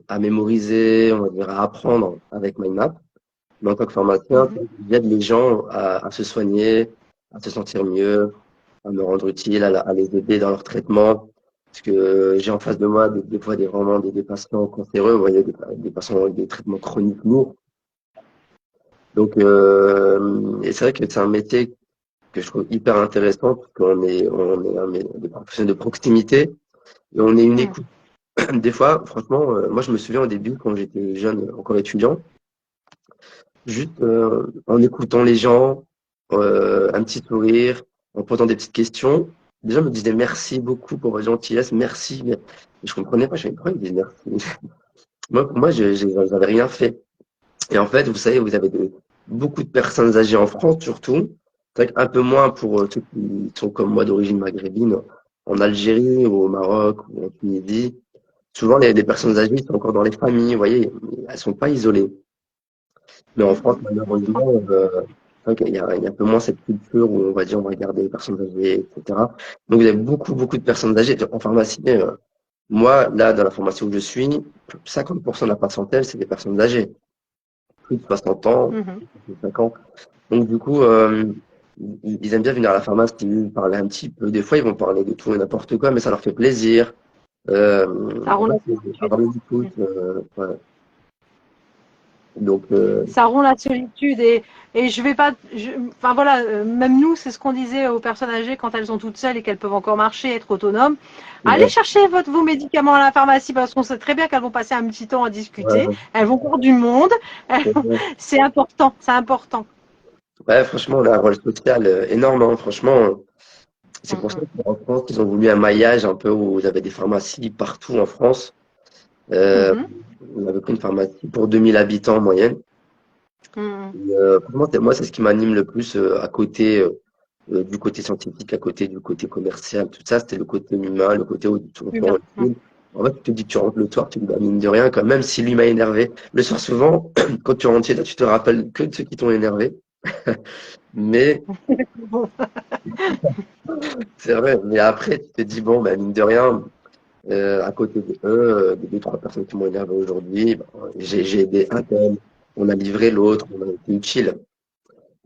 à mémoriser, on va dire, à apprendre avec MindMap. Mais en tant que pharmacien, Mhm. j'aide les gens à se soigner, à se sentir mieux, à me rendre utile, à les aider dans leur traitement. Parce que j'ai en face de moi des fois vraiment des patients cancéreux, vous voyez, des patients avec des traitements chroniques lourds. Donc, et c'est vrai que c'est un métier que je trouve hyper intéressant parce qu'on est des professionnels de proximité et on est une Mhm. écoute. des fois, franchement, moi, je me souviens au début, quand j'étais jeune, encore étudiant, juste en écoutant les gens, un petit sourire, en posant des petites questions, les gens me disaient merci beaucoup pour votre gentillesse, merci. Mais je comprenais pas, je me pourquoi ils disent merci. Moi, pour moi, j'avais rien fait. Et en fait, vous savez, vous avez beaucoup de personnes âgées en France, surtout. C'est vrai qu'un peu moins pour ceux qui sont comme moi d'origine maghrébine, en Algérie, ou au Maroc, ou en Tunisie. Souvent, les personnes âgées sont encore dans les familles, vous voyez, elles sont pas isolées. Mais en France, malheureusement, c'est vrai qu'il y a un peu moins cette culture où on va dire on va regarder les personnes âgées, etc. Donc, vous avez beaucoup, beaucoup de personnes âgées. En pharmacie, moi, là, dans la formation où je suis, 50% de la patientèle, c'est des personnes âgées. Plus de 60 ans, Mhm. 5 ans. Donc, du coup, ils aiment bien venir à la pharmacie, parler un petit peu. Des fois, ils vont parler de tout et n'importe quoi, mais ça leur fait plaisir. Ça En rompt fait, la c'est solitude. avoir une écoute. Ouais. Donc, Ça rompt la solitude et je vais pas. Enfin voilà, même nous, c'est ce qu'on disait aux personnes âgées quand elles sont toutes seules et qu'elles peuvent encore marcher, être autonomes. Allez ouais, chercher vos médicaments à la pharmacie parce qu'on sait très bien qu'elles vont passer un petit temps à discuter. ouais, Elles vont voir du monde. ouais. C'est important, c'est important. Ouais, franchement, on a un rôle social énorme, hein. Franchement, c'est pour ça Mhm. qu'en France, ils ont voulu un maillage un peu où vous avez des pharmacies partout en France. Euh, Mhm. on avait pris une pharmacie pour 2000 habitants en moyenne. Mhm. Et, franchement, moi, c'est ce qui m'anime le plus à côté du côté scientifique, à côté du côté commercial, tout ça, c'était le côté humain, le côté où on se Humain. rend utile. En fait, tu te dis que tu rentres le soir, tu te dis, bah, mine de rien, quand même, si lui m'a énervé. Le soir, souvent, quand tu rentres chez toi, tu te rappelles que de ceux qui t'ont énervé. Mais Bon. c'est vrai, mais après, tu te dis, bon, bah, mine de rien, à côté de eux, des deux, trois personnes qui m'ont énervé aujourd'hui, bah, j'ai aidé un tel, on a livré l'autre, on a été utile.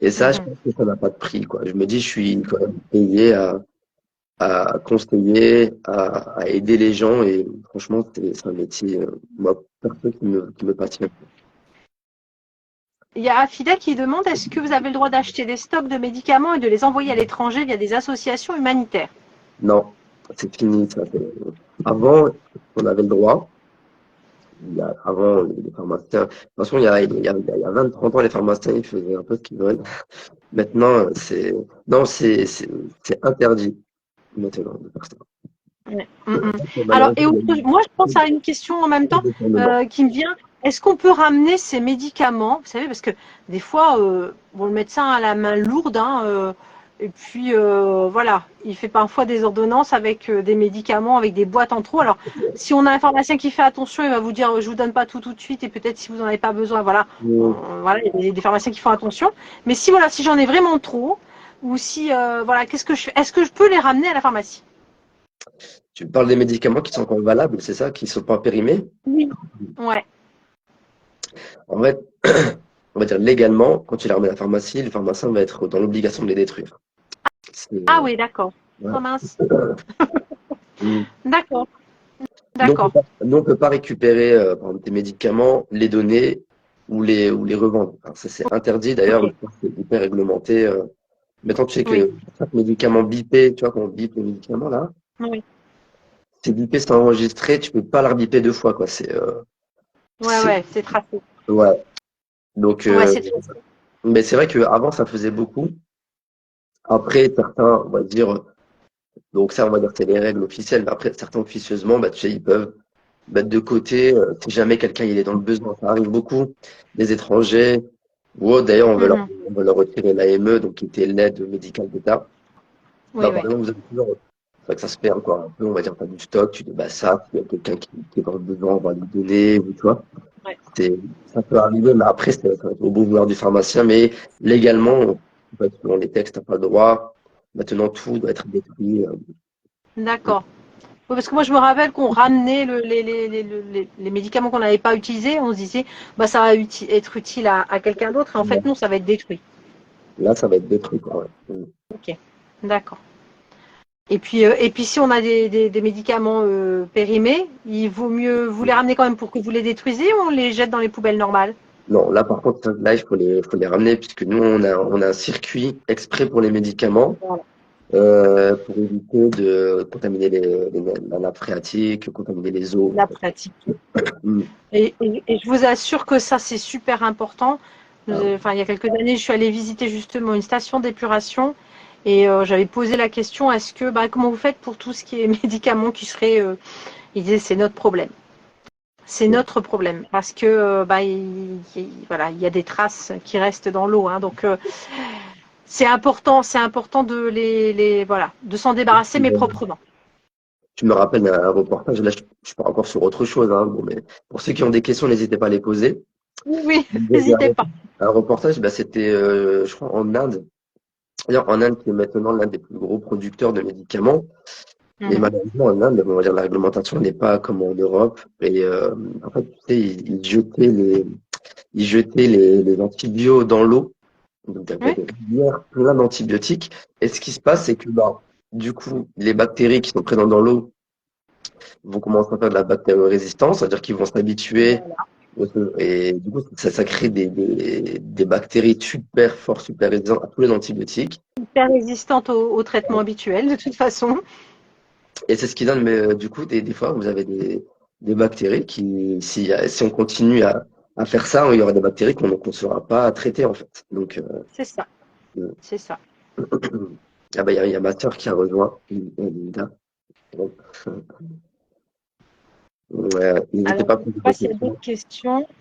Et ça, je Mhm. pense que ça n'a pas de prix, quoi. Je me dis, je suis quand même payé à conseiller, à aider les gens, et franchement, c'est un métier, moi, perso, qui me passionne. Il y a Afida qui demande est-ce que vous avez le droit d'acheter des stocks de médicaments et de les envoyer à l'étranger via des associations humanitaires? Non, c'est fini, ça. Avant, on avait le droit. Avant, les pharmaciens, de toute façon, il y a 20-30 ans, les pharmaciens, ils faisaient un peu ce qu'ils veulent. Maintenant, non, c'est interdit, maintenant, de faire ça. Ouais. Mm, mm. Alors, Malheureusement, et il y a moi, je pense eu à une question en même des temps détournements. qui me vient. Est-ce qu'on peut ramener ces médicaments? Vous savez, parce que des fois, bon, le médecin a la main lourde, hein, et puis voilà, il fait parfois des ordonnances avec des médicaments, avec des boîtes en trop. Alors, si on a un pharmacien qui fait attention, il va vous dire, je vous donne pas tout de suite, et peut-être si vous n'en avez pas besoin, voilà, voilà, il y a des pharmaciens qui font attention. Mais si voilà, si j'en ai vraiment trop, ou si voilà, qu'est-ce que je fais? Est-ce que je peux les ramener à la pharmacie? Tu parles des médicaments qui sont encore valables, c'est ça, qui ne sont pas périmés? Oui. Ouais. En fait, on va dire légalement, quand tu les ramènes à la pharmacie, le pharmacien va être dans l'obligation de les détruire. C'est, Ah oui, d'accord. ouais. Oh mince. Mm. D'accord, Nous, on peut d'accord. pas, nous, on peut pas récupérer par exemple, des médicaments, les donner ou les revendre. Alors, ça, c'est interdit d'ailleurs, Ok. maintenant, c'est hyper réglementé. Maintenant, tu sais Oui. que chaque médicament bipé, tu vois, quand on bip les médicaments là, Oui. c'est bipé, c'est enregistré, tu peux pas la rebiper deux fois, quoi. Ouais, C'est, ouais, c'est tracé. ouais. Donc, Ouais, c'est tracé. mais c'est vrai qu'avant, ça faisait beaucoup. Après, certains, on va dire, donc ça, on va dire que c'est les règles officielles, mais après, certains officieusement, bah, tu sais, ils peuvent mettre de côté, si jamais quelqu'un il est dans le besoin. Ça arrive beaucoup, des étrangers, ou autres. D'ailleurs, Mhm. on veut leur retirer l'AME, donc qui était l'aide médicale d'État. Bah, Oui, par oui. exemple, vous avez toujours, c'est vrai que ça se fait encore un peu, on va dire, pas du stock, tu dis, bah, ça, s'il y a quelqu'un qui est dans le besoin, on va lui donner, ou tu vois. Ouais. Ça peut arriver, mais après, ça va être au bon vouloir du pharmacien, mais légalement, en fait, selon les textes, t'as pas le droit. Maintenant, tout doit être détruit. D'accord. Oui, parce que moi, je me rappelle qu'on ramenait les médicaments qu'on n'avait pas utilisés. On se disait, bah, ça va être utile à quelqu'un d'autre. Et en fait, non, ça va être détruit. Là, ça va être détruit, quoi. Ouais. Ok. D'accord. Et puis, si on a des médicaments périmés, il vaut mieux vous les ramener quand même pour que vous les détruisiez ou on les jette dans les poubelles normales? Non, là, par contre, là, il faut les ramener, puisque nous, on a un circuit exprès pour les médicaments. Voilà. pour éviter de contaminer la nappe phréatique, contaminer les eaux. La pratique. Mm. Et je vous assure que ça, c'est super important. Ah oui. Enfin, il y a quelques années, je suis allée visiter justement une station d'épuration et j'avais posé la question, est-ce que, comment vous faites pour tout ce qui est médicaments qui seraient, ils disaient, c'est notre problème. C'est notre problème parce que voilà, il y a des traces qui restent dans l'eau, hein, donc c'est important de voilà, de s'en débarrasser mais proprement. Tu me rappelles un reportage, là je pars encore sur autre chose, hein, bon, mais pour ceux qui ont des questions, n'hésitez pas à les poser. Oui, oui, Il y avait n'hésitez pas. un reportage, c'était, je crois, en Inde. D'ailleurs, en Inde, qui est maintenant l'un des plus gros producteurs de médicaments. Et Mhm. malheureusement, en Inde, on va dire, la réglementation n'est pas comme en Europe. Et en fait, tu sais, ils jetaient les antibiotiques dans l'eau. Donc, il y avait Oui, des rivières pleines d'antibiotiques. Et ce qui se passe, c'est que, du coup, les bactéries qui sont présentes dans l'eau vont commencer à faire de la bactério-résistance, c'est-à-dire qu'ils vont s'habituer. voilà. Et du coup, ça crée des bactéries super fortes, super résistantes à tous les antibiotiques. Hyper résistante au traitement habituel de toute façon. Et c'est ce qui donne, mais du coup, des fois, vous avez des bactéries qui, si on continue à faire ça, il y aura des bactéries qu'on ne saura pas traiter, en fait. Donc, C'est ça, euh, c'est ça. ah bah, il y a ma sœur qui a rejoint, Linda. Donc, n'hésitez Alors, pas à je ne poser sais vos pas s'il y a d'autres questions. questions.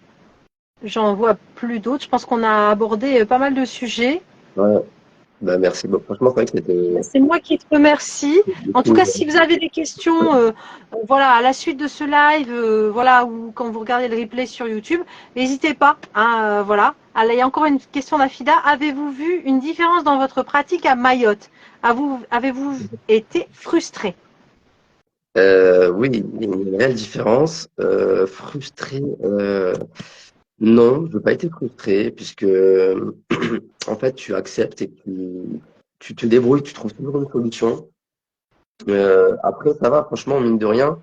J'en vois plus d'autres. Je pense qu'on a abordé pas mal de sujets. Ouais. Bah, merci beaucoup. Franchement, c'est vrai que c'était C'est moi qui te remercie. En tout beaucoup. cas, si vous avez des questions, voilà, à la suite de ce live, voilà, ou quand vous regardez le replay sur YouTube, n'hésitez pas. Hein, voilà. Allez, il y a encore une question d'Afida. Avez-vous vu une différence dans votre pratique à Mayotte? Avez-vous été frustré? Oui, il y a une réelle différence. Frustré, non, je n'ai pas été frustré puisque en fait tu acceptes et tu te débrouilles, tu trouves toujours une solution. Après, ça va, franchement, mine de rien,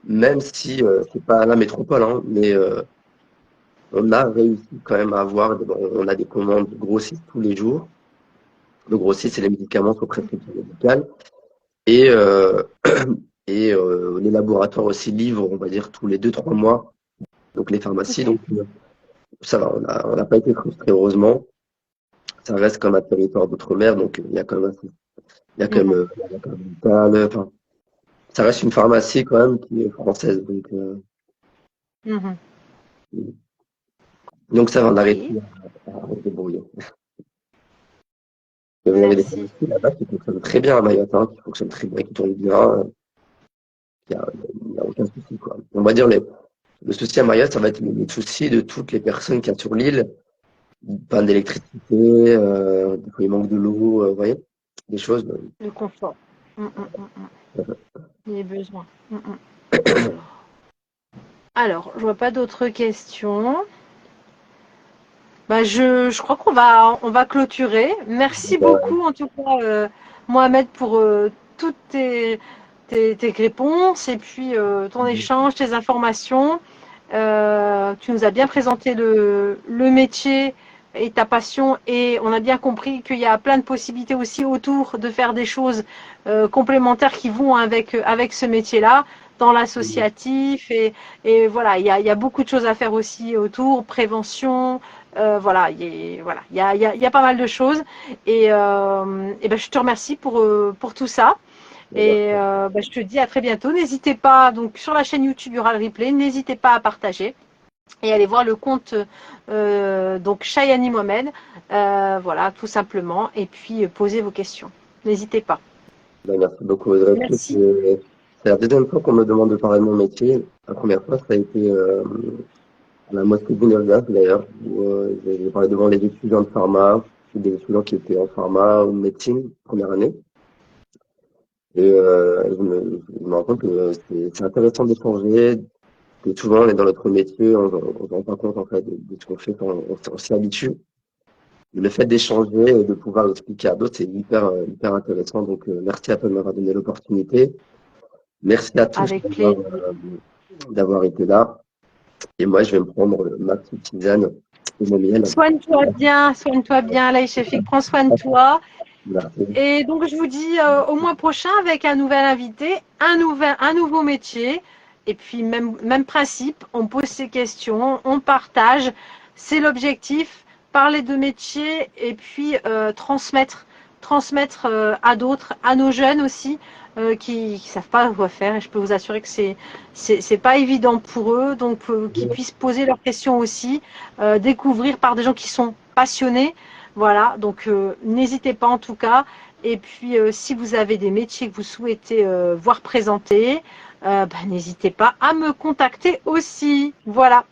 même si c'est pas la métropole, hein, mais on a réussi quand même à avoir, on a des commandes de grossistes tous les jours. Le grossiste, c'est les médicaments sous prescription médicale. Et, les laboratoires aussi livrent, on va dire, tous les 2, 3 mois. Donc les pharmacies, Ok. donc ça va, on n'a pas été frustrés, heureusement. Ça reste comme un territoire d'outre-mer, donc Mhm. il y a quand même enfin, ça reste une pharmacie quand même qui est française. Mhm. Donc ça va, on a réussi Ok. à se débrouiller. Et vous avez des Merci. pharmacies là-bas qui fonctionnent très bien à Mayotte, hein, qui fonctionnent très bien, qui tournent bien. Il y a aucun souci, quoi. On va dire le souci à Mayotte, ça va être le souci de toutes les personnes qu'il y a sur l'île. Panne d'électricité, des fois il manque de l'eau, vous voyez, des choses. Le confort. Les besoins. Alors, je vois pas d'autres questions. Je crois qu'on va clôturer. Merci beaucoup en tout cas, Mohamed, pour toutes tes réponses et puis ton échange, tes informations. Tu nous as bien présenté le métier et ta passion et on a bien compris qu'il y a plein de possibilités aussi autour de faire des choses complémentaires qui vont avec ce métier-là dans l'associatif et voilà, il y a beaucoup de choses à faire aussi autour, prévention, voilà, il y a pas mal de choses et ben, je te remercie pour tout ça. Et je te dis à très bientôt. N'hésitez pas, donc sur la chaîne YouTube, il y aura le replay. N'hésitez pas à partager et aller voir le compte donc Chayani Mohamed. Voilà, tout simplement. Et puis posez vos questions. N'hésitez pas. Merci beaucoup, Audrey. Merci. C'est la deuxième fois qu'on me demande de parler de mon métier. La première fois, ça a été à la mosquée d'Inelgaz, d'ailleurs, où j'ai parlé devant les étudiants de pharma, des étudiants qui étaient en pharma ou médecine, première année. Et je me rends compte que c'est intéressant d'échanger, que souvent on est dans notre métier, on ne se rend pas compte en fait de ce qu'on fait quand on s'y habitue. Le fait d'échanger et de pouvoir l'expliquer à d'autres, c'est hyper intéressant. Donc, merci à toi de m'avoir donné l'opportunité. Merci à tous Avec plaisir. d'avoir été là. Et moi, je vais me prendre ma petite tisane et mon miel. Soigne-toi bien, Laï Shefik. Prends soin de toi. Merci. Et donc, je vous dis au mois prochain avec un nouvel invité, un nouveau métier. Et puis, même principe, on pose ses questions, on partage. C'est l'objectif, parler de métier et puis transmettre à d'autres, à nos jeunes aussi, qui ne savent pas quoi faire. Et je peux vous assurer que c'est pas évident pour eux. Donc, qu'ils puissent poser leurs questions aussi, découvrir par des gens qui sont passionnés. Voilà, donc n'hésitez pas en tout cas. Et puis, si vous avez des métiers que vous souhaitez voir présentés, n'hésitez pas à me contacter aussi. Voilà.